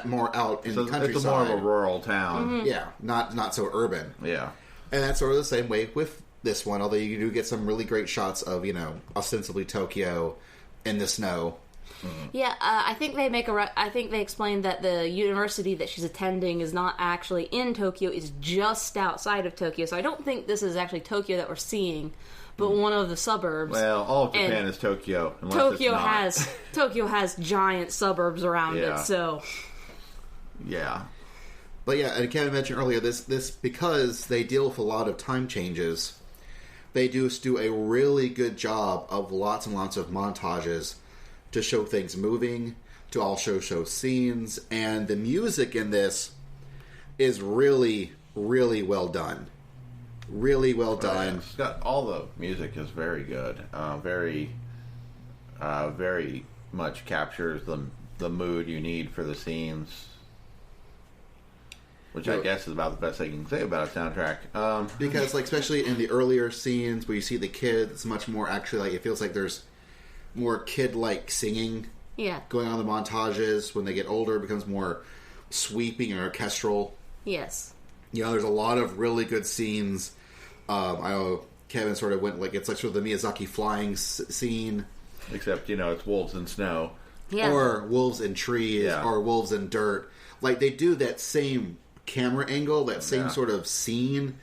[SPEAKER 1] more out in the countryside.
[SPEAKER 3] It's more of a rural town.
[SPEAKER 1] Yeah, not so urban.
[SPEAKER 3] Yeah,
[SPEAKER 1] and that's sort of the same way with this one. Although you do get some really great shots of ostensibly Tokyo in the snow.
[SPEAKER 2] Yeah, I think they explained that the university that she's attending is not actually in Tokyo; is just outside of Tokyo. So I don't think this is actually Tokyo that we're seeing, but one of the suburbs.
[SPEAKER 3] Well, all of Japan is Tokyo.
[SPEAKER 2] Tokyo has giant suburbs around it. So
[SPEAKER 3] yeah,
[SPEAKER 1] but yeah, and Kevin mentioned earlier this because they deal with a lot of time changes. They do a really good job of lots and lots of montages to show things moving, to also show scenes, and the music in this is really, really well done. Really well done.
[SPEAKER 3] It's got all the music is very good. Very much captures the mood you need for the scenes. Which I guess is about the best thing you can say about a soundtrack.
[SPEAKER 1] Because, especially in the earlier scenes where you see the kid, it's much more actually it feels like there's more kid-like singing going on in the montages. When they get older, it becomes more sweeping or orchestral.
[SPEAKER 2] Yes.
[SPEAKER 1] There's a lot of really good scenes. I know Kevin sort of went it's like sort of the Miyazaki flying scene.
[SPEAKER 3] Except, it's wolves in snow.
[SPEAKER 2] Yeah.
[SPEAKER 1] Or wolves in trees, or wolves in dirt. Like, they do that same camera angle, that same sort of scene,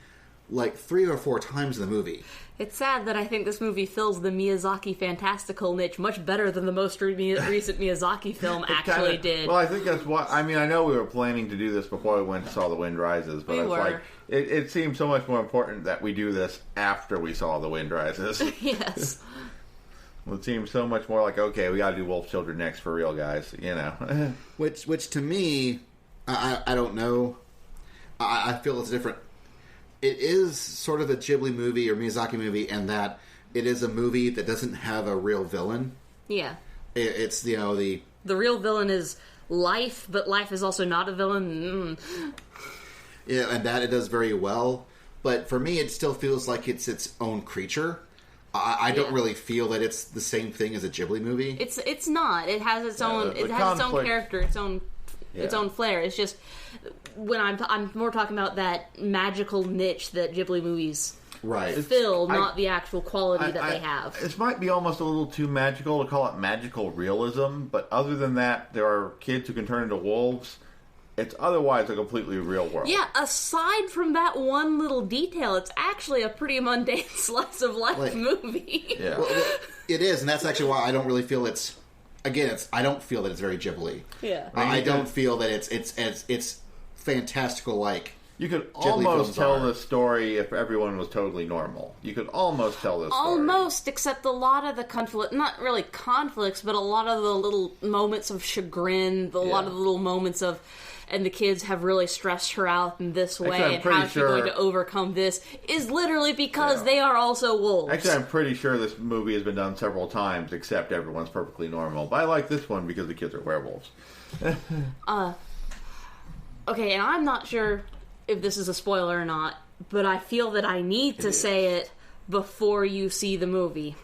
[SPEAKER 1] 3 or 4 times in the movie.
[SPEAKER 2] It's sad that I think this movie fills the Miyazaki fantastical niche much better than the most recent Miyazaki film actually did.
[SPEAKER 3] Well, I think that's what... I mean, I know we were planning to do this before we went and saw The Wind Rises, but it seemed so much more important that we do this after we saw The Wind Rises.
[SPEAKER 2] Yes.
[SPEAKER 3] It seems so much more like, okay, we gotta do Wolf Children next for real, guys,
[SPEAKER 1] Which to me, I don't know. I feel it's different. It is sort of a Ghibli movie or Miyazaki movie in that it is a movie that doesn't have a real villain.
[SPEAKER 2] Yeah.
[SPEAKER 1] It's, the
[SPEAKER 2] real villain is life, but life is also not a villain.
[SPEAKER 1] Yeah, and that it does very well. But for me, it still feels like it's its own creature. I don't really feel that it's the same thing as a Ghibli movie.
[SPEAKER 2] It's not. It has its own. It has its own character. Its own flair. It's just when I'm more talking about that magical niche that Ghibli movies fill, not the actual quality that they have.
[SPEAKER 3] This might be almost a little too magical to call it magical realism, but other than that, there are kids who can turn into wolves. It's otherwise a completely real world.
[SPEAKER 2] Yeah, aside from that one little detail, it's actually a pretty mundane slice of life movie.
[SPEAKER 3] Yeah.
[SPEAKER 1] Well, it is, and that's actually why I don't really feel it's... Again, I don't feel that it's very Ghibli.
[SPEAKER 2] Yeah.
[SPEAKER 1] I don't feel that it's fantastical like
[SPEAKER 3] you could
[SPEAKER 1] Ghibli
[SPEAKER 3] almost tell
[SPEAKER 1] the
[SPEAKER 3] this story if everyone was totally normal. You could almost tell this story.
[SPEAKER 2] Almost, except a lot of the not really conflicts, but a lot of the little moments of chagrin, a lot of the little moments of... And the kids have really stressed her out in this way, and how she's going to overcome this is literally because they are also wolves.
[SPEAKER 3] Actually, I'm pretty sure this movie has been done several times, except everyone's perfectly normal. But I like this one because the kids are werewolves.
[SPEAKER 2] Okay, and I'm not sure if this is a spoiler or not, but I feel that I need to say it before you see the movie.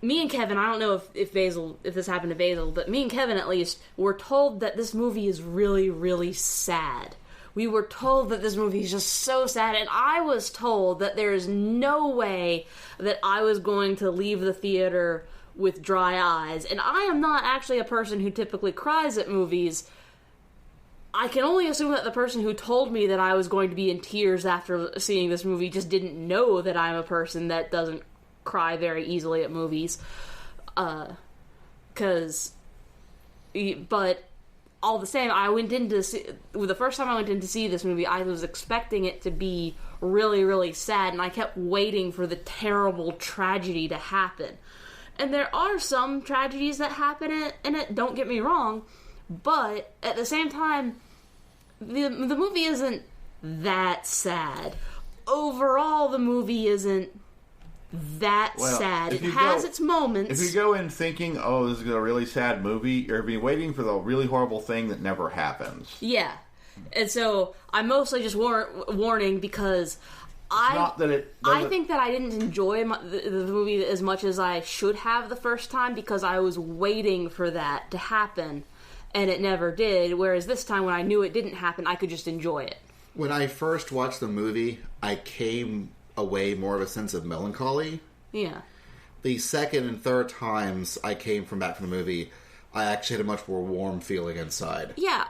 [SPEAKER 2] Me and Kevin, I don't know if this happened to Basil, but me and Kevin at least were told that this movie is really, really sad. We were told that this movie is just so sad, and I was told that there is no way that I was going to leave the theater with dry eyes. And I am not actually a person who typically cries at movies. I can only assume that the person who told me that I was going to be in tears after seeing this movie just didn't know that I'm a person that doesn't cry very easily at movies. But all the same, the first time I went in to see this movie, I was expecting it to be really, really sad, and I kept waiting for the terrible tragedy to happen. And there are some tragedies that happen in it, don't get me wrong, but at the same time, the movie isn't that sad. Overall, the movie isn't that sad. It has its moments.
[SPEAKER 3] If you go in thinking, oh, this is a really sad movie, you're going to be waiting for the really horrible thing that never happens.
[SPEAKER 2] Yeah. And so, I'm mostly just warning because I think that I didn't enjoy the movie as much as I should have the first time because I was waiting for that to happen, and it never did. Whereas this time, when I knew it didn't happen, I could just enjoy it.
[SPEAKER 1] When I first watched the movie, I came away more of a sense of melancholy.
[SPEAKER 2] Yeah. The
[SPEAKER 1] second and third times I came back from the movie, I actually had a much more warm feeling inside.
[SPEAKER 2] Yeah,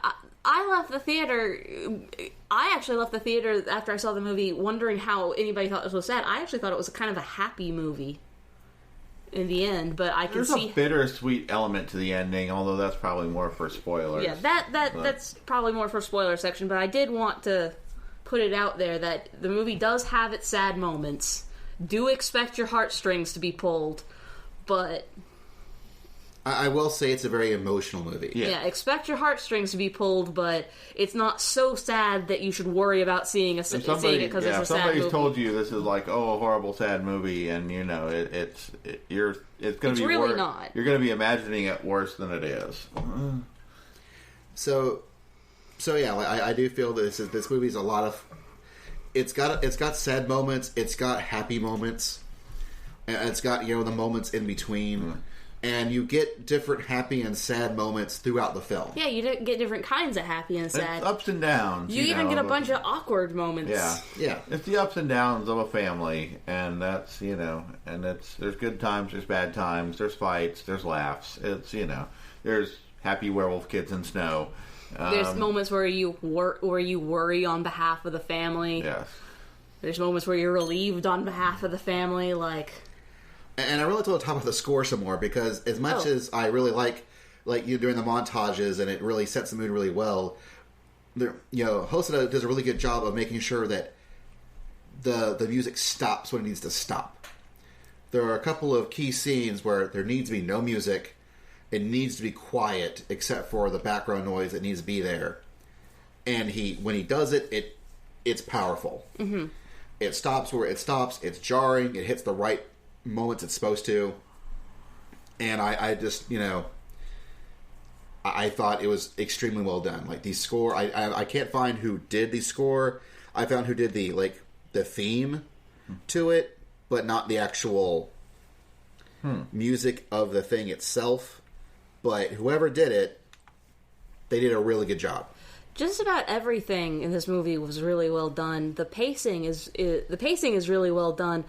[SPEAKER 2] I left the theater. I actually left the theater after I saw the movie wondering how anybody thought this was sad. I actually thought it was kind of a happy movie in the end, but I can see...
[SPEAKER 3] There's a bittersweet element to the ending, although that's probably more for spoilers.
[SPEAKER 2] Yeah, that's probably more for spoiler section, but I did want to put it out there that the movie does have its sad moments. Do expect your heartstrings to be pulled, but...
[SPEAKER 1] I will say it's a very emotional movie.
[SPEAKER 2] Yeah, expect your heartstrings to be pulled, but it's not so sad that you should worry about seeing it because it's a sad movie.
[SPEAKER 3] If somebody's told you this is like, oh, a horrible, sad movie, and you know it's going to be
[SPEAKER 2] really not.
[SPEAKER 3] You're going to be imagining it worse than it is.
[SPEAKER 1] So yeah, I do feel this movie's a lot of. It's got sad moments. It's got happy moments. And it's got the moments in between. Mm. And you get different happy and sad moments throughout the film.
[SPEAKER 2] Yeah, you get different kinds of happy and sad.
[SPEAKER 3] It's ups and downs.
[SPEAKER 2] You even get a bunch of awkward moments.
[SPEAKER 3] Yeah. It's the ups and downs of a family, and that's there's good times, there's bad times, there's fights, there's laughs. It's there's happy werewolf kids in snow.
[SPEAKER 2] There's moments where you worry on behalf of the family.
[SPEAKER 3] Yes.
[SPEAKER 2] There's moments where you're relieved on behalf of the family,
[SPEAKER 1] And I really want to talk about the score some more because as much as I really like you during the montages and it really sets the mood really well, Hosoda does a really good job of making sure that the music stops when it needs to stop. There are a couple of key scenes where there needs to be no music. It needs to be quiet except for the background noise that needs to be there. And when he does it, it's powerful. Mm-hmm. It stops where it stops. It's jarring. It hits the right moments it's supposed to, and I just I thought it was extremely well done. Like the score, I can't find who did the score. I found who did the theme to it, but not the actual music of the thing itself. But whoever did it, they did a really good job.
[SPEAKER 2] Just about everything in this movie was really well done. The pacing is really well done.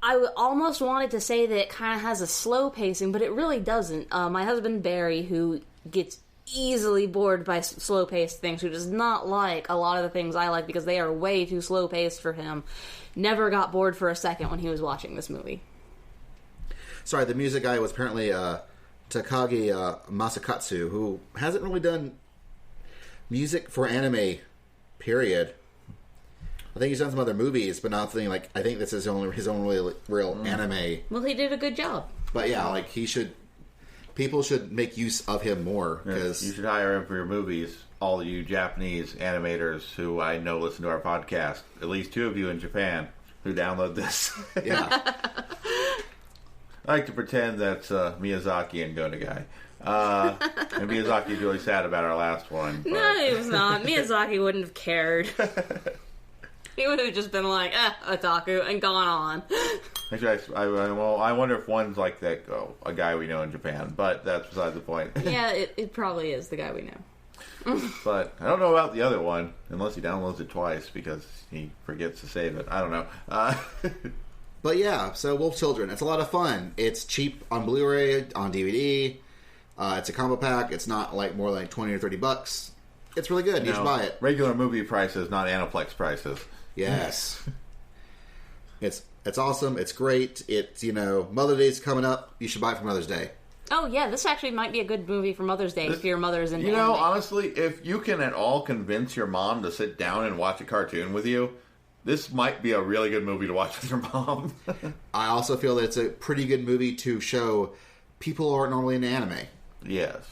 [SPEAKER 2] I almost wanted to say that it kind of has a slow pacing, but it really doesn't. My husband, Barry, who gets easily bored by slow-paced things, who does not like a lot of the things I like because they are way too slow-paced for him, never got bored for a second when he was watching this movie.
[SPEAKER 1] Sorry, the music guy was apparently Takagi Masakatsu, who hasn't really done music for anime, period. I think he's done some other movies, but nothing I think this is his own really real anime.
[SPEAKER 2] Well, he did a good job.
[SPEAKER 1] But yeah, people should make use of him more because
[SPEAKER 3] you should hire him for your movies. All you Japanese animators who I know listen to our podcast, at least 2 of you in Japan who download this.
[SPEAKER 1] Yeah,
[SPEAKER 3] I like to pretend that's Miyazaki and Gona Guy. And Miyazaki's really sad about our last one. But...
[SPEAKER 2] No, he was not. Miyazaki wouldn't have cared. He would have just been like, otaku, and gone on.
[SPEAKER 3] Actually, I wonder if one's like that, a guy we know in Japan, but that's beside the point.
[SPEAKER 2] Yeah, it probably is the guy we know.
[SPEAKER 3] But I don't know about the other one, unless he downloads it twice, because he forgets to save it. I don't know.
[SPEAKER 1] But yeah, so Wolf Children, it's a lot of fun. It's cheap on Blu-ray, on DVD. It's a combo pack. It's not more like $20 or $30. It's really good. You should buy it.
[SPEAKER 3] Regular movie prices, not Aniplex prices.
[SPEAKER 1] Yes. It's awesome. It's great. It's, Mother's Day's coming up. You should buy it for Mother's Day.
[SPEAKER 2] Oh, yeah. This actually might be a good movie for Mother's Day if your mother's into anime.
[SPEAKER 3] Honestly, if you can at all convince your mom to sit down and watch a cartoon with you, this might be a really good movie to watch with your mom.
[SPEAKER 1] I also feel that it's a pretty good movie to show people who aren't normally into anime.
[SPEAKER 3] Yes.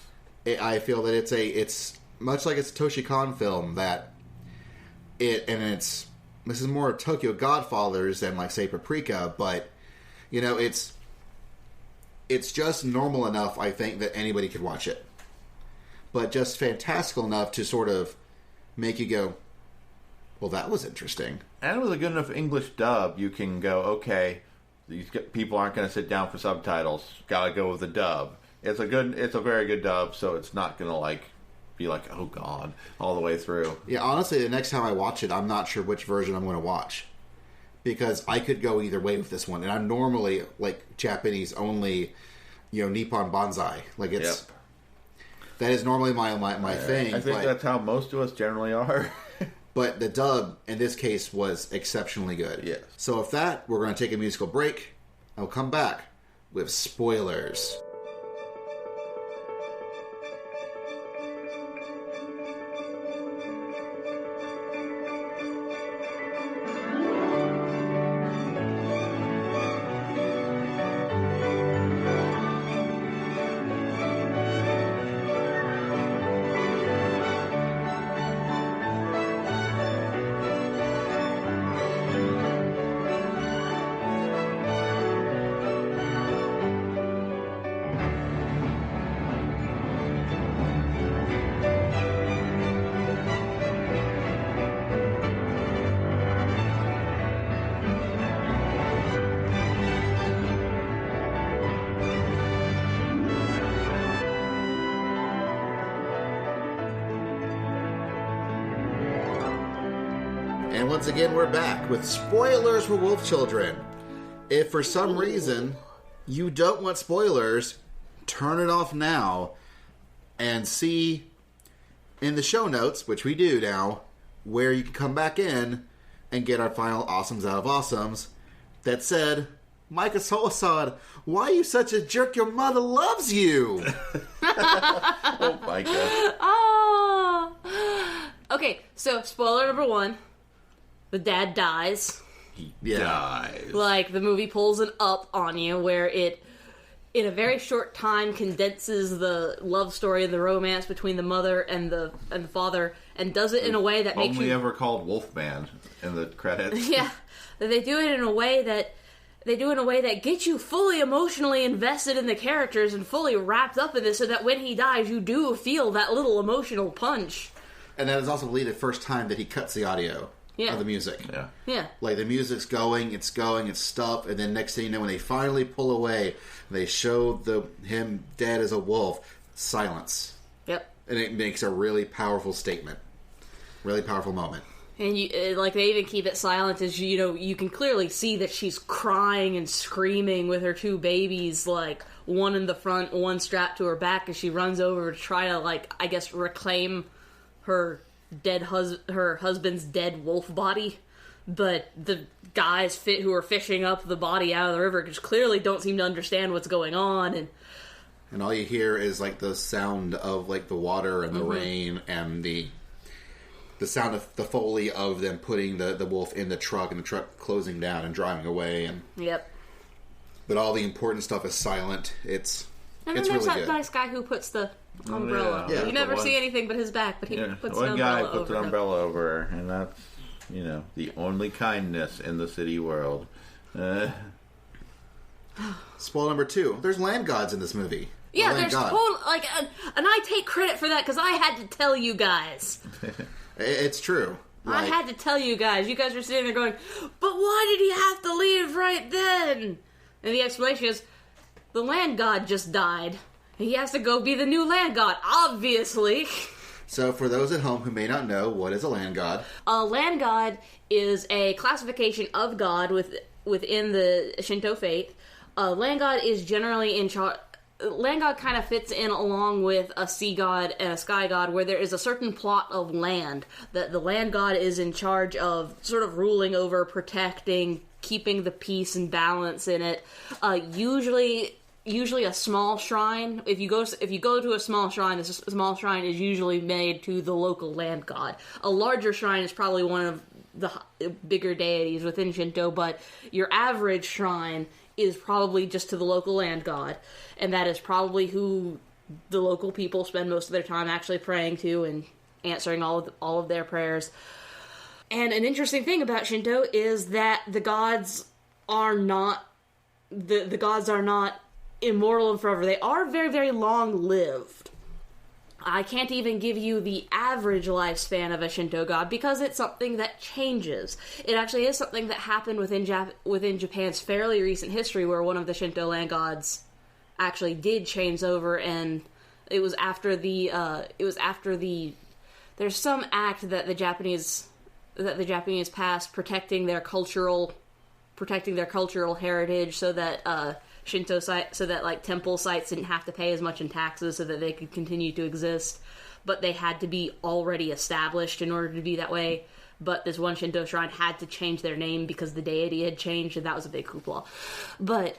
[SPEAKER 1] I feel that it's much like it's a Toshi Kon film that this is more Tokyo Godfathers than say Paprika, but You know, it's just normal enough, I think, that anybody could watch it. But just fantastical enough to sort of make you go, well, that was interesting.
[SPEAKER 3] And with a good enough English dub, you can go, okay, these people aren't going to sit down for subtitles. Got to go with the dub. It's a very good dub, so it's not going to like be like, oh god, all the way through.
[SPEAKER 1] Yeah, honestly, the next time I watch it, I'm not sure which version I'm going to watch, because I could go either way with this one, and I'm normally like Japanese only, you know, Nippon Banzai. Like it's that is normally my thing.
[SPEAKER 3] I think that's how most of us generally are.
[SPEAKER 1] But the dub, in this case, was exceptionally good.
[SPEAKER 3] Yes.
[SPEAKER 1] So with that, we're going to take a musical break. I'll come back with spoilers. And once again, we're back with spoilers for Wolf Children. If for some reason you don't want spoilers, turn it off now and see in the show notes, which we do now, where you can come back in and get our final Awesomes out of Awesomes that said, Micah Solasad, why are you such a jerk? Your mother loves you.
[SPEAKER 3] Oh my god.
[SPEAKER 2] Oh. Okay, so spoiler number 1. The dad dies.
[SPEAKER 3] He dies.
[SPEAKER 2] Like, the movie pulls an up on you where it, in a very short time, condenses the love story and the romance between the mother and the father, and does it in a way that makes you...
[SPEAKER 3] Only ever called Wolfman in the credits.
[SPEAKER 2] Yeah. They do it in a way that gets you fully emotionally invested in the characters and fully wrapped up in this, so that when he dies, you do feel that little emotional punch.
[SPEAKER 1] And that is also the first time that he cuts the audio. Of the music.
[SPEAKER 2] Yeah.
[SPEAKER 1] Like, the music's going, it's stopped, and then next thing you know, when they finally pull away, they show him dead as a wolf, silence.
[SPEAKER 2] Yep.
[SPEAKER 1] And it makes a really powerful statement. Really powerful moment.
[SPEAKER 2] And they even keep it silent as, you know, you can clearly see that she's crying and screaming with her 2 babies, like, one in the front, one strapped to her back, as she runs over to try to, like, I guess, reclaim her her husband's dead wolf body, but the guys who are fishing up the body out of the river just clearly don't seem to understand what's going on,
[SPEAKER 1] and all you hear is like the sound of like the water and the rain and the sound of the foley of them putting the wolf in the truck and the truck closing down and driving away, and but all the important stuff is silent. It's
[SPEAKER 2] there's
[SPEAKER 1] really
[SPEAKER 2] that
[SPEAKER 1] good.
[SPEAKER 2] Nice guy who puts the umbrella.
[SPEAKER 1] Yeah.
[SPEAKER 2] You never see anything but his back, but he puts an umbrella over.
[SPEAKER 3] One guy puts an umbrella over her, and that's, you know, the only kindness in the city world.
[SPEAKER 1] Spoiler number 2. There's land gods in this movie.
[SPEAKER 2] Yeah, there's and I take credit for that because I had to tell you guys.
[SPEAKER 1] It's true.
[SPEAKER 2] I had to tell you guys. You guys were sitting there going, but why did he have to leave right then? And the explanation is, the land god just died. He has to go be the new land god, obviously.
[SPEAKER 1] So for those at home who may not know, what is a land god?
[SPEAKER 2] A land god is a classification of god within the Shinto faith. A land god is generally in charge... Land god kind of fits in along with a sea god and a sky god, where there is a certain plot of land that the land god is in charge of sort of ruling over, protecting, keeping the peace and balance in it. Usually a small shrine. If you go to a small shrine, a small shrine is usually made to the local land god. A larger shrine is probably one of the bigger deities within Shinto, but your average shrine is probably just to the local land god, and that is probably who the local people spend most of their time actually praying to and answering all of their prayers. And an interesting thing about Shinto is that the gods are not the gods are not immortal and forever. They are very, very long-lived. I can't even give you the average lifespan of a Shinto god because it's something that changes. It actually is something that happened within Japan's fairly recent history, where one of the Shinto land gods actually did change over, and it was after the there's some act that the Japanese passed protecting their cultural heritage, so that temple sites didn't have to pay as much in taxes, so that they could continue to exist, but they had to be already established in order to be that way. But this one Shinto shrine had to change their name because the deity had changed, and that was a big hoopla. But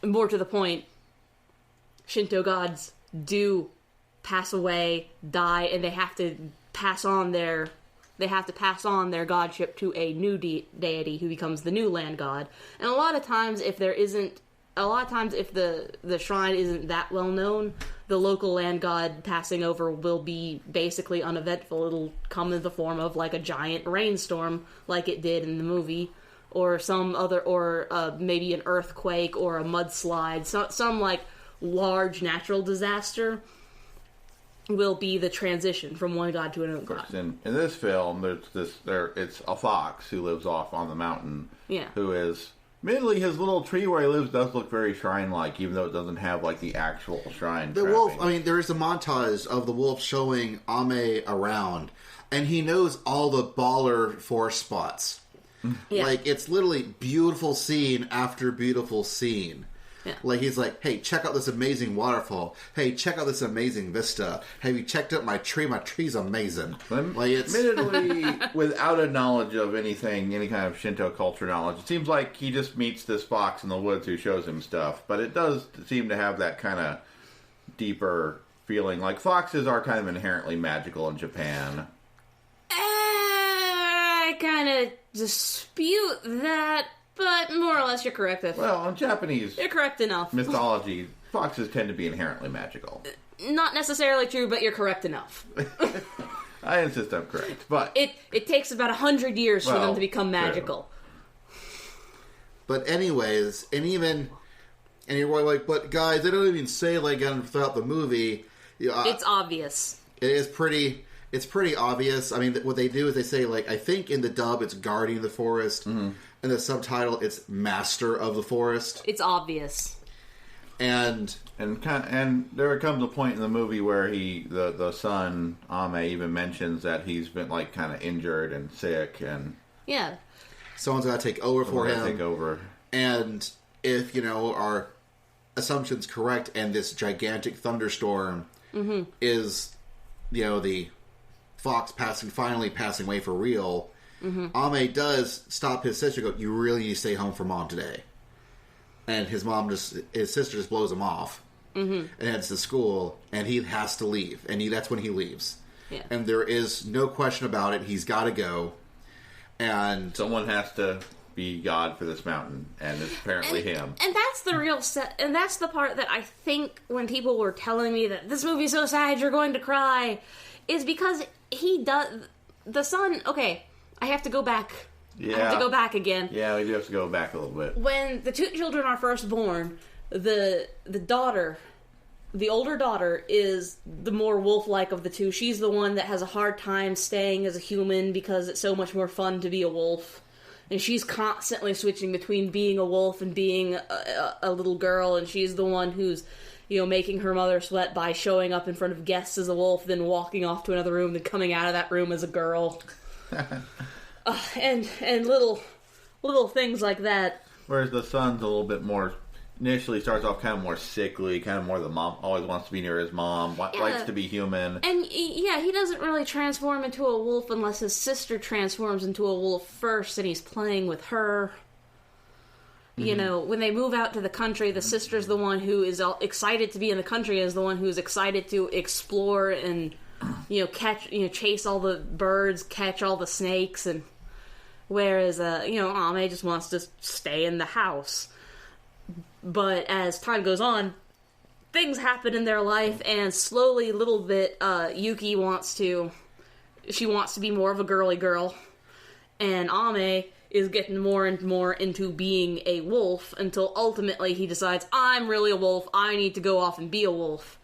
[SPEAKER 2] more to the point, Shinto gods do pass away, die, and they have to pass on their godship to a new deity who becomes the new land god. And a lot of times, if the shrine isn't that well known, the local land god passing over will be basically uneventful. It'll come in the form of like a giant rainstorm, like it did in the movie, or maybe an earthquake or a mudslide. Some like large natural disaster will be the transition from one god to another god.
[SPEAKER 3] In this film, it's a fox who lives off on the mountain.
[SPEAKER 2] Yeah.
[SPEAKER 3] Who is, admittedly, his little tree where he lives does look very shrine-like, even though it doesn't have like the actual shrine.
[SPEAKER 1] The wolf. I mean, there is a montage of the wolf showing Ame around, and he knows all the baller forest spots. Yeah. Like, it's literally beautiful scene after beautiful scene. Yeah. Like, he's like, hey, check out this amazing waterfall. Hey, check out this amazing vista. Have you checked out my tree? My tree's amazing. Like, it's...
[SPEAKER 3] Admittedly, without a knowledge of anything, any kind of Shinto culture knowledge, it seems like he just meets this fox in the woods who shows him stuff. But it does seem to have that kind of deeper feeling. Like, foxes are kind of inherently magical in Japan.
[SPEAKER 2] I kind of dispute that. But more or less, you're correct.
[SPEAKER 3] Well, in Japanese,
[SPEAKER 2] you're correct enough.
[SPEAKER 3] Mythology, foxes tend to be inherently magical.
[SPEAKER 2] Not necessarily true, but you're correct enough.
[SPEAKER 3] I insist I'm correct, but
[SPEAKER 2] it takes about 100 years for them to become magical.
[SPEAKER 1] True. But anyways, and you're like, but guys, they don't even say like throughout the movie.
[SPEAKER 2] It's obvious.
[SPEAKER 1] It is pretty. It's pretty obvious. I mean, what they do is they say, like, I think in the dub it's guarding the forest. Mm-hmm. In the subtitle, it's master of the forest.
[SPEAKER 2] It's obvious.
[SPEAKER 3] And there comes a point in the movie where the son, Ame, even mentions that he's been, like, kind of injured and sick. And
[SPEAKER 2] yeah.
[SPEAKER 1] Someone's got to take over for him.
[SPEAKER 3] Take over.
[SPEAKER 1] And if, our assumption's correct and this gigantic thunderstorm is, the... fox finally passing away for real, Ame does stop his sister and go, you really need to stay home for mom today. And his sister just blows him off and heads to school, and he has to leave. And that's when he leaves. Yeah. And there is no question about it. He's got to go. And
[SPEAKER 3] someone has to be God for this mountain, and it's apparently him.
[SPEAKER 2] And that's the real and that's the part that I think when people were telling me that this movie's so sad, you're going to cry, is because he does... The son... Okay, I have to go back. Yeah. I have to go back again.
[SPEAKER 3] Yeah, we do have to go back a little bit.
[SPEAKER 2] When the two children are first born, the daughter... The older daughter is the more wolf-like of the two. She's the one that has a hard time staying as a human because it's so much more fun to be a wolf. And she's constantly switching between being a wolf and being a little girl, and she's the one who's... making her mother sweat by showing up in front of guests as a wolf, then walking off to another room, then coming out of that room as a girl. And little things like that.
[SPEAKER 3] Whereas the son's a little bit more... Initially starts off kind of more sickly, kind of more the mom always wants to be near his mom, likes to be human.
[SPEAKER 2] And he doesn't really transform into a wolf unless his sister transforms into a wolf first, and he's playing with her. When they move out to the country, the sister's the one who is excited to be in the country, is the one who's excited to explore and, chase all the birds, catch all the snakes, and whereas, Ame just wants to stay in the house. But as time goes on, things happen in their life, and slowly, little bit, Yuki wants to be more of a girly girl, and Ame is getting more and more into being a wolf until ultimately he decides, I'm really a wolf, I need to go off and be a wolf.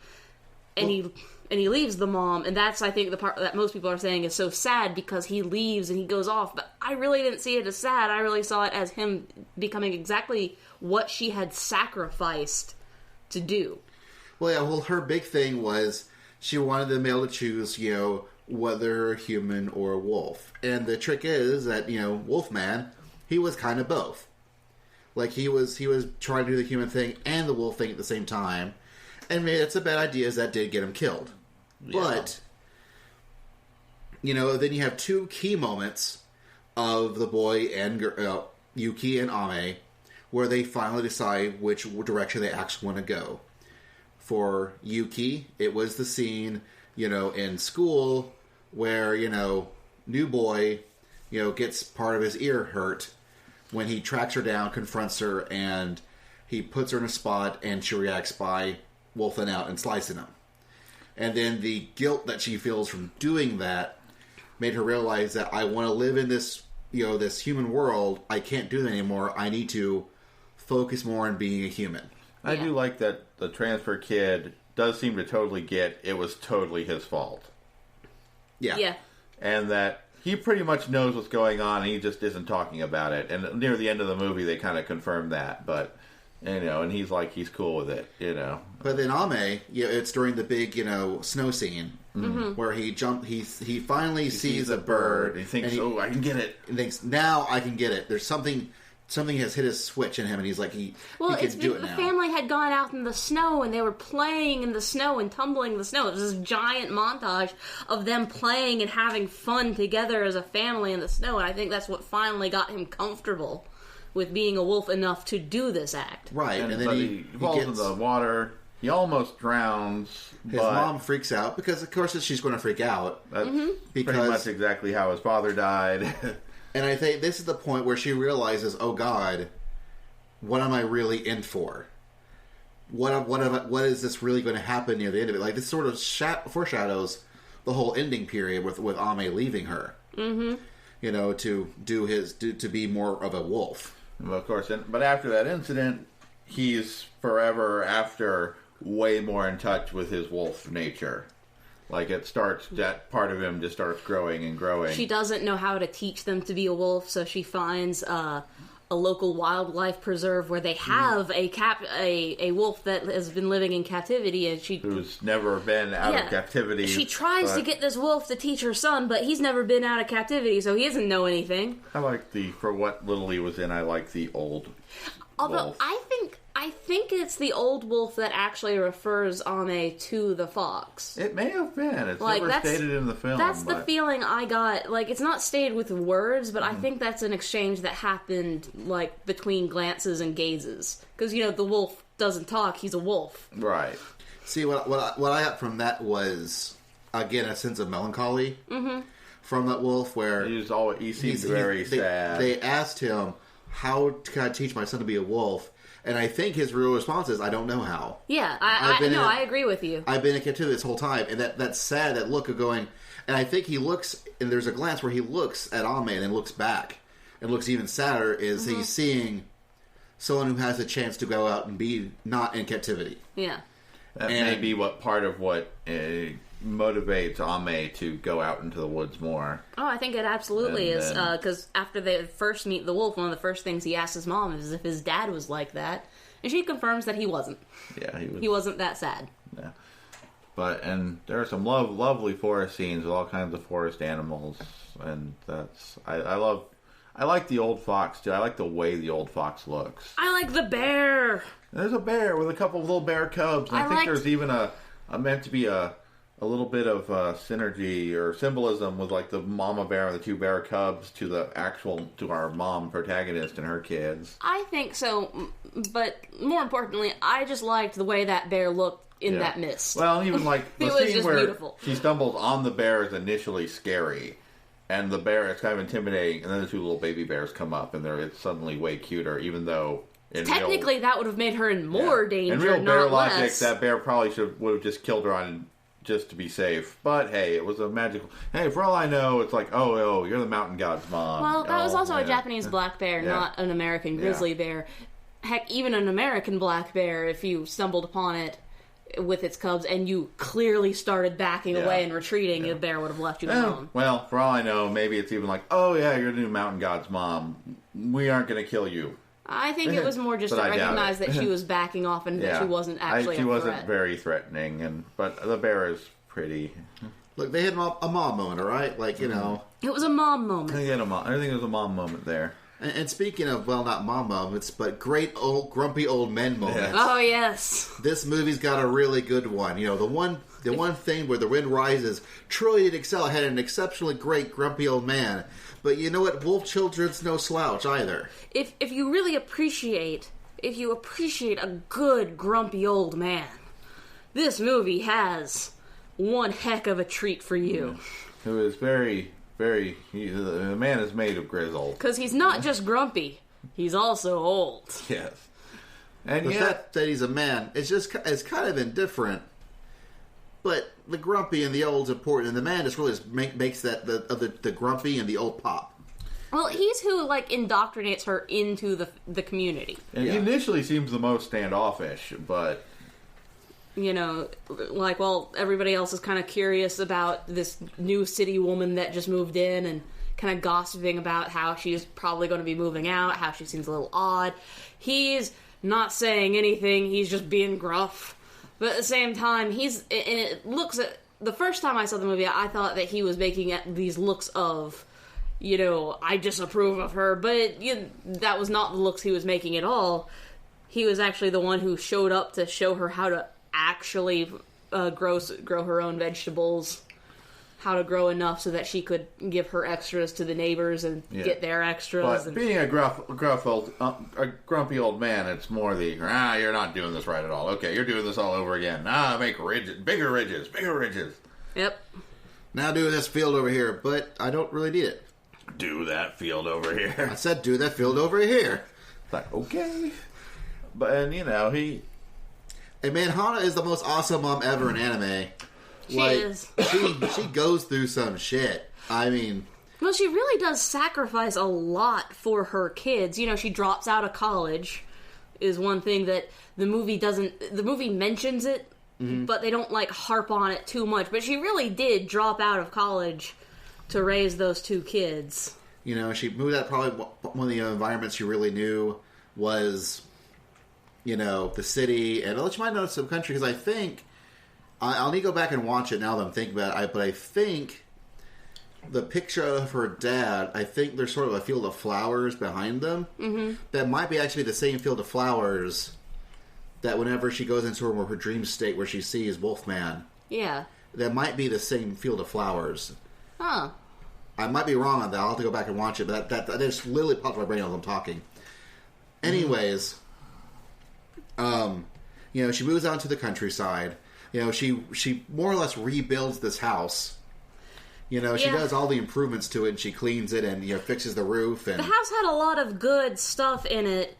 [SPEAKER 2] And he leaves the mom, and that's, I think, the part that most people are saying is so sad because he leaves and he goes off. But I really didn't see it as sad. I really saw it as him becoming exactly what she had sacrificed to do.
[SPEAKER 1] Well, yeah, well, her big thing was she wanted the male to choose, whether a human or a wolf. And the trick is that, Wolfman, he was kind of both. Like, he was trying to do the human thing and the wolf thing at the same time. And maybe it's a bad idea, as that did get him killed. Yeah. But, then you have two key moments of the boy and Yuki and Ame, where they finally decide which direction they actually want to go. For Yuki, it was the scene, in school where, new boy, gets part of his ear hurt when he tracks her down, confronts her, and he puts her in a spot, and she reacts by wolfing out and slicing him. And then the guilt that she feels from doing that made her realize that I want to live in this, this human world. I can't do that anymore. I need to focus more on being a human.
[SPEAKER 3] I do like that the transfer kid does seem to totally get it was totally his fault.
[SPEAKER 1] Yeah.
[SPEAKER 2] Yeah.
[SPEAKER 3] And that he pretty much knows what's going on and he just isn't talking about it. And near the end of the movie they kind of confirm that. But, and he's like, he's cool with it,
[SPEAKER 1] But then Ame, it's during the big, snow scene where he finally sees a bird.
[SPEAKER 3] And he thinks, I can get it.
[SPEAKER 1] And thinks, now I can get it. There's something has hit his switch in him, and he's like, he can do it now.
[SPEAKER 2] The family had gone out in the snow, and they were playing in the snow and tumbling in the snow. It was this giant montage of them playing and having fun together as a family in the snow, and I think that's what finally got him comfortable with being a wolf enough to do this act.
[SPEAKER 3] Right, and then he falls in the water. He almost drowns.
[SPEAKER 1] His mom freaks out, because of course she's going to freak out.
[SPEAKER 3] That's pretty much exactly how his father died.
[SPEAKER 1] And I think this is the point where she realizes, oh God, what am I really in for? What is this really going to happen near the end of it? Like, this sort of foreshadows the whole ending period with Ame leaving her. Mm-hmm. To be more of a wolf.
[SPEAKER 3] Well, of course, but after that incident, he's forever after way more in touch with his wolf nature. Like, that part of him just starts growing and growing.
[SPEAKER 2] She doesn't know how to teach them to be a wolf, so she finds a local wildlife preserve where they have a wolf that has been living in captivity, and
[SPEAKER 3] who's never been out of captivity.
[SPEAKER 2] She tries to get this wolf to teach her son, but he's never been out of captivity, so he doesn't know anything.
[SPEAKER 3] I like for what little he was in, I like the old wolf.
[SPEAKER 2] I think it's the old wolf that actually refers Ame to the fox.
[SPEAKER 3] It may have been. It's never stated in the film.
[SPEAKER 2] That's the feeling I got. Like, it's not stated with words, but I think that's an exchange that happened, like, between glances and gazes. Because, the wolf doesn't talk, he's a wolf.
[SPEAKER 3] Right.
[SPEAKER 1] See, what I got from that was, again, a sense of melancholy from that wolf, where
[SPEAKER 3] he seems very sad.
[SPEAKER 1] They asked him, how can I teach my son to be a wolf? And I think his real response is, I don't know how.
[SPEAKER 2] Yeah, I agree with you.
[SPEAKER 1] I've been in captivity this whole time. And that's sad, that look of going... And I think he looks... And there's a glance where he looks at Ame and then looks back. And looks even sadder, is he's seeing someone who has a chance to go out and be not in captivity.
[SPEAKER 2] Yeah.
[SPEAKER 3] That may be part of what motivates Ame to go out into the woods more.
[SPEAKER 2] Oh, I think it absolutely is. Because after they first meet the wolf, one of the first things he asks his mom is if his dad was like that. And she confirms that he wasn't.
[SPEAKER 3] Yeah,
[SPEAKER 2] he wasn't that sad.
[SPEAKER 3] Yeah. And there are some lovely forest scenes with all kinds of forest animals. And I like the old fox, too. I like the way the old fox looks.
[SPEAKER 2] I like the bear!
[SPEAKER 3] There's a bear with a couple of little bear cubs. And I think there's even meant to be a little bit of synergy or symbolism with, like, the mama bear and the two bear cubs to our mom protagonist and her kids.
[SPEAKER 2] I think so, but more importantly, I just liked the way that bear looked in that mist.
[SPEAKER 3] Well, even like the scene where
[SPEAKER 2] beautiful.
[SPEAKER 3] She stumbles on the bear is initially scary, and the bear is kind of intimidating, and then the two little baby bears come up, and it's suddenly way cuter, even though...
[SPEAKER 2] Technically, that would have made her in more danger,
[SPEAKER 3] in real bear
[SPEAKER 2] not
[SPEAKER 3] logic,
[SPEAKER 2] less.
[SPEAKER 3] that bear probably would have just killed her on just to be safe. But hey, it was a magical. Hey, for all I know, it's like, oh, you're the mountain god's mom.
[SPEAKER 2] Well, that was also
[SPEAKER 3] yeah.
[SPEAKER 2] a Japanese black bear, not an American grizzly bear. Heck, even an American black bear, if you stumbled upon it with its cubs and you clearly started backing away and retreating, the bear would have left you alone.
[SPEAKER 3] Well, for all I know, maybe it's even like, oh yeah, you're the new mountain god's mom. We aren't going to kill you.
[SPEAKER 2] I think it was more just to recognize that she was backing off and that she wasn't actually
[SPEAKER 3] she wasn't very threatening, but the bear is pretty.
[SPEAKER 1] Look, they had a mom moment, all right? Like, you know.
[SPEAKER 2] It was a mom moment.
[SPEAKER 3] I think it was a mom moment there.
[SPEAKER 1] And speaking of, well, not mom moments, but great old grumpy old men moments.
[SPEAKER 3] Yes.
[SPEAKER 2] Oh, yes.
[SPEAKER 1] This movie's got a really good one. You know, the one thing where the wind rises, Troy did excel, had an exceptionally great grumpy old man. But you know what? Wolf Children's no slouch either.
[SPEAKER 2] If you really appreciate a good grumpy old man, this movie has one heck of a treat for you.
[SPEAKER 3] Who is very, very... the man is made of grizzle.
[SPEAKER 2] Because he's not just grumpy, he's also old.
[SPEAKER 3] Yes. And
[SPEAKER 1] The
[SPEAKER 3] yet...
[SPEAKER 1] fact that he's a man, it's kind of indifferent. But the grumpy and the old's important, and the man just really makes that the grumpy and the old pop.
[SPEAKER 2] Well, he's who, like, indoctrinates her into the community.
[SPEAKER 3] And he initially seems the most standoffish, but...
[SPEAKER 2] You know, like, well, everybody else is kind of curious about this new city woman that just moved in and kind of gossiping about how she's probably going to be moving out, how she seems a little odd. He's not saying anything, he's just being gruff. But at the same time, the first time I saw the movie, I thought that he was making these looks of, you know, I disapprove of her, but that was not the looks he was making at all. He was actually the one who showed up to show her how to actually grow her own vegetables, how to grow enough so that she could give her extras to the neighbors and get their extras.
[SPEAKER 3] But being a grumpy old man, it's more you're not doing this right at all. Okay, you're doing this all over again. Make bigger ridges.
[SPEAKER 2] Yep.
[SPEAKER 3] Now do this field over here, but I don't really need it.
[SPEAKER 4] Do that field over here.
[SPEAKER 1] I said, do that field over here.
[SPEAKER 3] It's like, okay. But, and, you know,
[SPEAKER 1] And man, Hana is the most awesome mom ever in anime.
[SPEAKER 2] She is.
[SPEAKER 1] She goes through some shit. I mean...
[SPEAKER 2] Well, she really does sacrifice a lot for her kids. You know, she drops out of college, is one thing that the movie doesn't... The movie mentions it, but they don't, like, harp on it too much. But she really did drop out of college to raise those two kids.
[SPEAKER 1] You know, she moved out. Probably one of the environments she really knew was, you know, the city. And she might know some country, because I think... I'll need to go back and watch it now that I'm thinking about it. But I think the picture of her dad, I think there's sort of a field of flowers behind them. Mm-hmm. That might be actually the same field of flowers that whenever she goes into her dream state where she sees Wolfman.
[SPEAKER 2] Yeah.
[SPEAKER 1] That might be the same field of flowers.
[SPEAKER 2] Huh.
[SPEAKER 1] I might be wrong on that. I'll have to go back and watch it. But that just literally popped in my brain as I'm talking. Anyways, you know, she moves out to the countryside. You know, she more or less rebuilds this house. You know, she does all the improvements to it, and she cleans it, and, you know, fixes the roof. And
[SPEAKER 2] the house had a lot of good stuff in it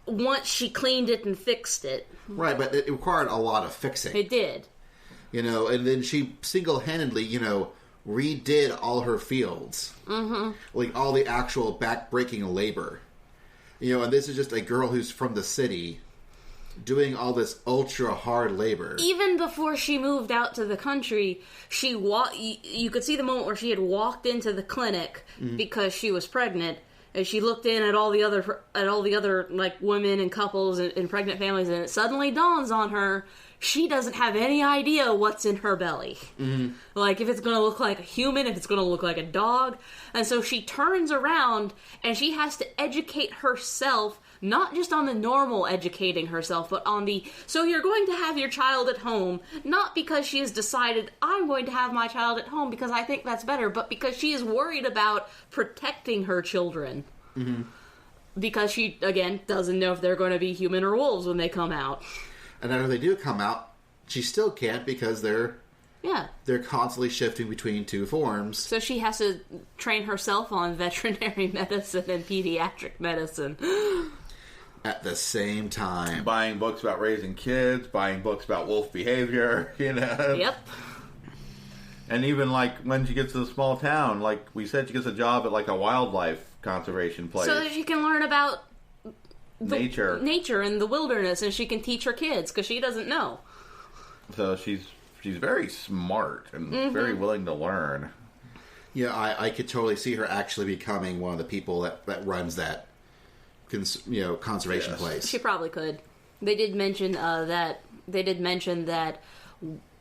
[SPEAKER 2] once she cleaned it and fixed it.
[SPEAKER 1] Right, but it required a lot of fixing.
[SPEAKER 2] It did.
[SPEAKER 1] You know, and then she single-handedly, you know, redid all her fields. Mm-hmm. Like, all the actual back-breaking labor. You know, and this is just a girl who's from the city doing all this ultra-hard labor.
[SPEAKER 2] Even before she moved out to the country, you could see the moment where she had walked into the clinic because she was pregnant, and she looked in at all the other like women and couples and pregnant families, and it suddenly dawns on her she doesn't have any idea what's in her belly. Mm-hmm. Like, if it's going to look like a human, if it's going to look like a dog. And so she turns around, and she has to educate herself, not just on the normal educating herself, but on the, so you're going to have your child at home, not because she has decided, I'm going to have my child at home because I think that's better, but because she is worried about protecting her children. Mm-hmm. Because she, again, doesn't know if they're going to be human or wolves when they come out.
[SPEAKER 1] And then when they do come out, she still can't because they're constantly shifting between two forms.
[SPEAKER 2] So she has to train herself on veterinary medicine and pediatric medicine.
[SPEAKER 1] At the same time.
[SPEAKER 3] buying books about raising kids, buying books about wolf behavior, you know.
[SPEAKER 2] Yep.
[SPEAKER 3] And even like when she gets to the small town, like we said, she gets a job at like a wildlife conservation place.
[SPEAKER 2] So that she can learn about
[SPEAKER 3] nature
[SPEAKER 2] and the wilderness, and she can teach her kids because she doesn't know.
[SPEAKER 3] So she's very smart and very willing to learn.
[SPEAKER 1] Yeah, I could totally see her actually becoming one of the people that runs that conservation place.
[SPEAKER 2] She probably could. They did mention that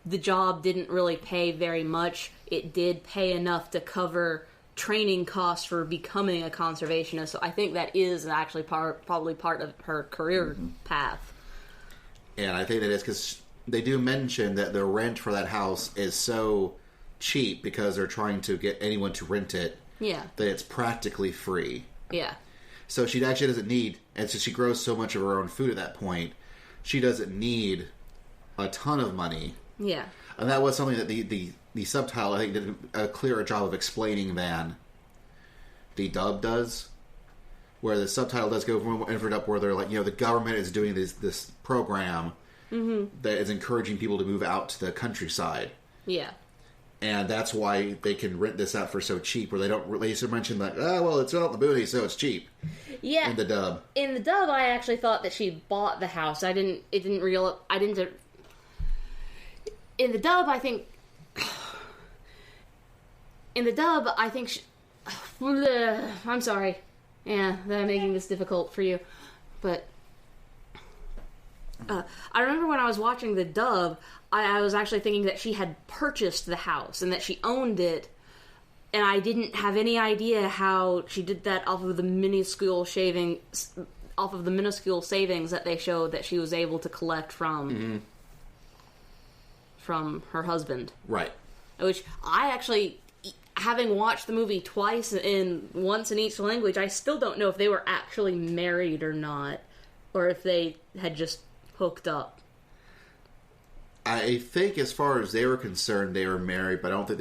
[SPEAKER 2] the job didn't really pay very much. It did pay enough to cover training costs for becoming a conservationist. So I think that is actually probably part of her career path.
[SPEAKER 1] And I think that is because they do mention that the rent for that house is so cheap because they're trying to get anyone to rent it.
[SPEAKER 2] Yeah.
[SPEAKER 1] That it's practically free.
[SPEAKER 2] Yeah.
[SPEAKER 1] So she actually doesn't need, and since she grows so much of her own food at that point, she doesn't need a ton of money.
[SPEAKER 2] Yeah.
[SPEAKER 1] And that was something that the subtitle, I think, did a clearer job of explaining than the dub does. Where the subtitle does go from and up where they're like, the government is doing this program that is encouraging people to move out to the countryside.
[SPEAKER 2] Yeah.
[SPEAKER 1] And that's why they can rent this out for so cheap, where they used to mention like, it's out in the boonies, so it's cheap.
[SPEAKER 2] Yeah.
[SPEAKER 1] In the dub.
[SPEAKER 2] In the dub, I actually thought that she bought the house. In the dub, I think... I'm sorry. Yeah, that I'm making this difficult for you. But... I remember when I was watching the dub, I was actually thinking that she had purchased the house and that she owned it, and I didn't have any idea how she did that off of the minuscule savings that they showed that she was able to collect from her husband.
[SPEAKER 1] Right.
[SPEAKER 2] Which I actually, having watched the movie once in each language, I still don't know if they were actually married or not, or if they had just hooked up.
[SPEAKER 1] I think, as far as they were concerned, they were married, but I don't think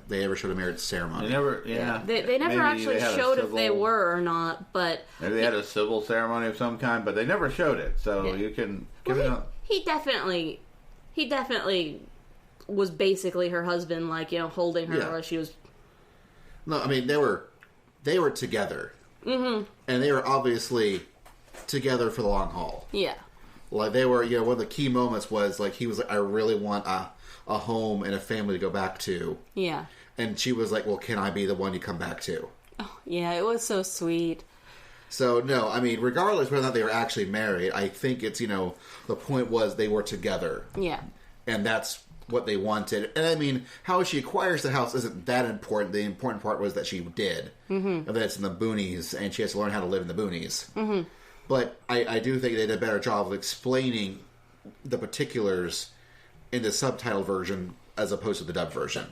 [SPEAKER 1] they ever showed a marriage ceremony.
[SPEAKER 3] They never,
[SPEAKER 2] They never actually showed if they were or not, but
[SPEAKER 3] maybe they had a civil ceremony of some kind, but they never showed it. So you can give it a...
[SPEAKER 2] He definitely was basically her husband, like, holding her while she was...
[SPEAKER 1] No, I mean, they were together. Mm-hmm. And they were obviously together for the long haul.
[SPEAKER 2] Yeah.
[SPEAKER 1] Like, they were, one of the key moments was, like, he was like, I really want a home and a family to go back to.
[SPEAKER 2] Yeah.
[SPEAKER 1] And she was like, well, can I be the one you come back to?
[SPEAKER 2] Oh, yeah, it was so sweet.
[SPEAKER 1] So, no, I mean, regardless whether or not they were actually married, I think it's, the point was they were together.
[SPEAKER 2] Yeah.
[SPEAKER 1] And that's what they wanted. And, I mean, how she acquires the house isn't that important. The important part was that she did. Mm-hmm. And that it's in the boonies, and she has to learn how to live in the boonies. Mm-hmm. But I do think they did a better job of explaining the particulars in the subtitle version as opposed to the dub version.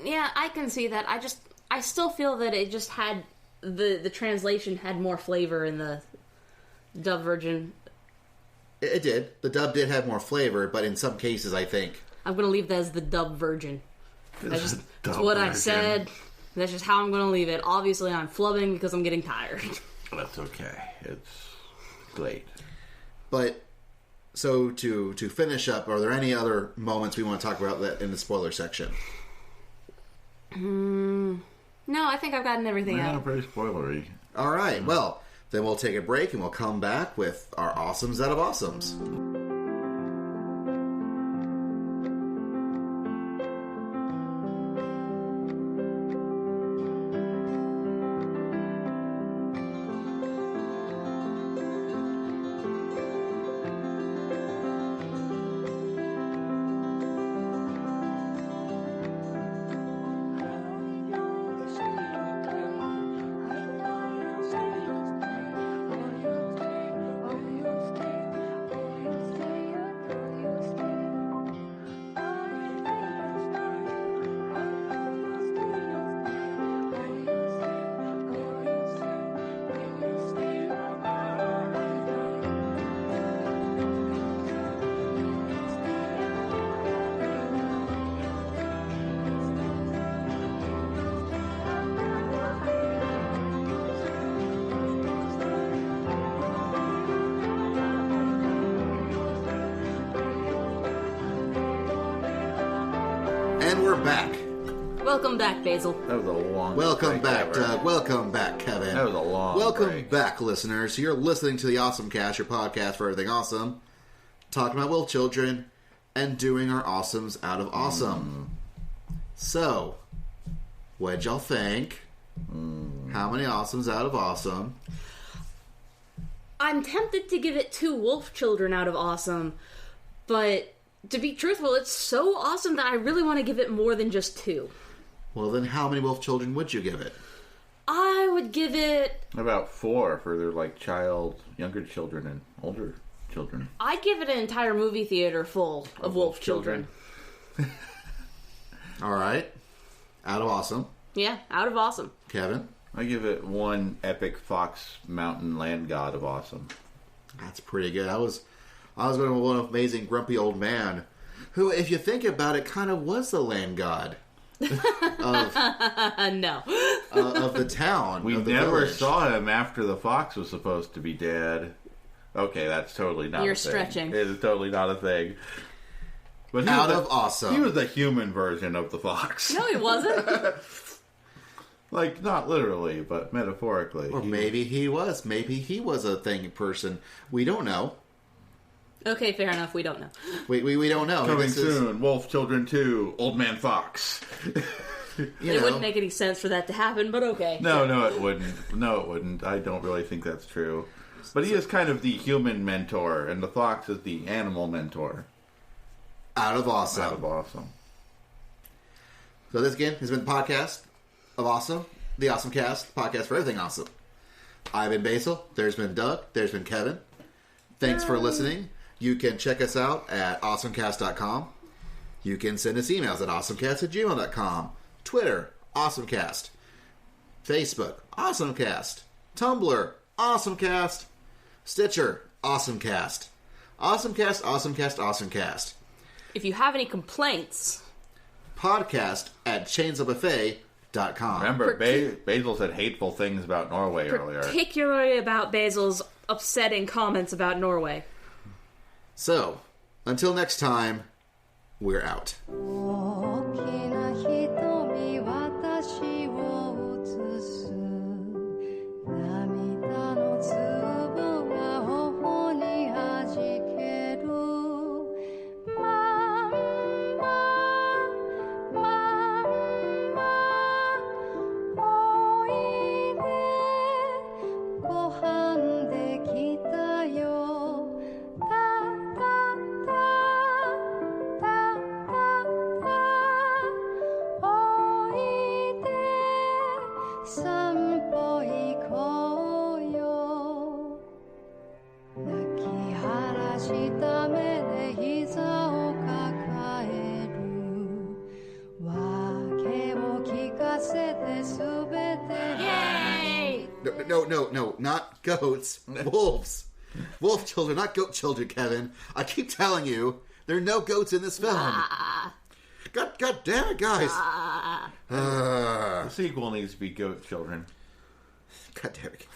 [SPEAKER 2] Yeah, I can see that. I still feel that it just had... The translation had more flavor in the dub version.
[SPEAKER 1] It did. The dub did have more flavor, but in some cases, I think...
[SPEAKER 2] I'm going to leave that as the dub version. That's what I said. That's just how I'm going to leave it. Obviously, I'm flubbing because I'm getting tired.
[SPEAKER 3] That's okay. It's great.
[SPEAKER 1] But, so to finish up, are there any other moments we want to talk about that in the spoiler section?
[SPEAKER 2] No, I think I've gotten everything out.
[SPEAKER 3] Pretty spoilery.
[SPEAKER 1] All right. Well, then we'll take a break and we'll come back with our awesomes out of awesomes. back.
[SPEAKER 2] Welcome back, Basil.
[SPEAKER 3] That was a long
[SPEAKER 1] Welcome
[SPEAKER 3] break
[SPEAKER 1] back,
[SPEAKER 3] ever.
[SPEAKER 1] Doug. Welcome back, Kevin.
[SPEAKER 3] That was a long
[SPEAKER 1] Welcome
[SPEAKER 3] break.
[SPEAKER 1] back, listeners. You're listening to the OSMcast, your podcast for everything awesome. Talking about wolf children and doing our awesomes out of awesome. So, what'd y'all think? How many awesomes out of awesome?
[SPEAKER 2] I'm tempted to give it 2 wolf children out of awesome, but to be truthful, it's so awesome that I really want to give it more than just 2.
[SPEAKER 1] Well, then how many wolf children would you give it?
[SPEAKER 2] I would give it...
[SPEAKER 3] About 4 for their younger children and older children.
[SPEAKER 2] I'd give it an entire movie theater full of wolf children.
[SPEAKER 1] All right. Out of awesome.
[SPEAKER 2] Yeah, out of awesome.
[SPEAKER 1] Kevin?
[SPEAKER 3] I give it 1 epic fox mountain land god of awesome.
[SPEAKER 1] That's pretty good. I was going to one amazing grumpy old man who, if you think about it, kind of was the land god
[SPEAKER 2] No.
[SPEAKER 1] of the town.
[SPEAKER 3] We
[SPEAKER 1] of the
[SPEAKER 3] never
[SPEAKER 1] village.
[SPEAKER 3] saw him after the fox was supposed to be dead. Okay, that's totally not
[SPEAKER 2] You're
[SPEAKER 3] a thing.
[SPEAKER 2] stretching.
[SPEAKER 3] It is totally not a thing. But he
[SPEAKER 1] Out
[SPEAKER 3] was
[SPEAKER 1] of awesome.
[SPEAKER 3] He was the human version of the fox.
[SPEAKER 2] No, he wasn't.
[SPEAKER 3] Like, not literally, but metaphorically.
[SPEAKER 1] Or maybe he was. Maybe he was a thing person. We don't know.
[SPEAKER 2] Okay, fair enough. We don't know.
[SPEAKER 1] We don't know.
[SPEAKER 3] Coming
[SPEAKER 1] This is,
[SPEAKER 3] soon, Wolf Children 2, Old Man Fox.
[SPEAKER 1] you
[SPEAKER 2] It
[SPEAKER 1] know,
[SPEAKER 2] wouldn't make any sense for that to happen, but okay.
[SPEAKER 3] No, it wouldn't. No, it wouldn't. I don't really think that's true. But he is kind of the human mentor, and the fox is the animal mentor.
[SPEAKER 1] out of awesome.
[SPEAKER 3] Out of awesome.
[SPEAKER 1] So this again has been the podcast of awesome, the OSMcast, podcast for everything awesome. I've been Basil. There's been Doug. There's been Kevin. Thanks for listening. You can check us out at awesomecast.com. You can send us emails at awesomecast@gmail.com. Twitter, awesomecast. Facebook, awesomecast. Tumblr, awesomecast. Stitcher, awesomecast. Awesomecast, awesomecast, awesomecast.
[SPEAKER 2] If you have any complaints,
[SPEAKER 1] Podcast at chainsofbuffet.com.
[SPEAKER 3] Remember, Basil said hateful things about Norway earlier.
[SPEAKER 2] particularly about Basil's upsetting comments about Norway.
[SPEAKER 1] So, until next time, we're out.
[SPEAKER 5] 大きな瞳私を映す涙の粒が頬にはじけるまんままんまおいでご飯できたよタタタタタおいで散歩行こうよ泣き晴らした目で膝を抱える訳を聞かせてすべて
[SPEAKER 2] Yay!
[SPEAKER 1] No, not goats. Wolves. Wolf children, not goat children, Kevin. I keep telling you, there are no goats in this film. God damn it, guys.
[SPEAKER 3] The sequel needs to be Goat Children.
[SPEAKER 1] God damn it.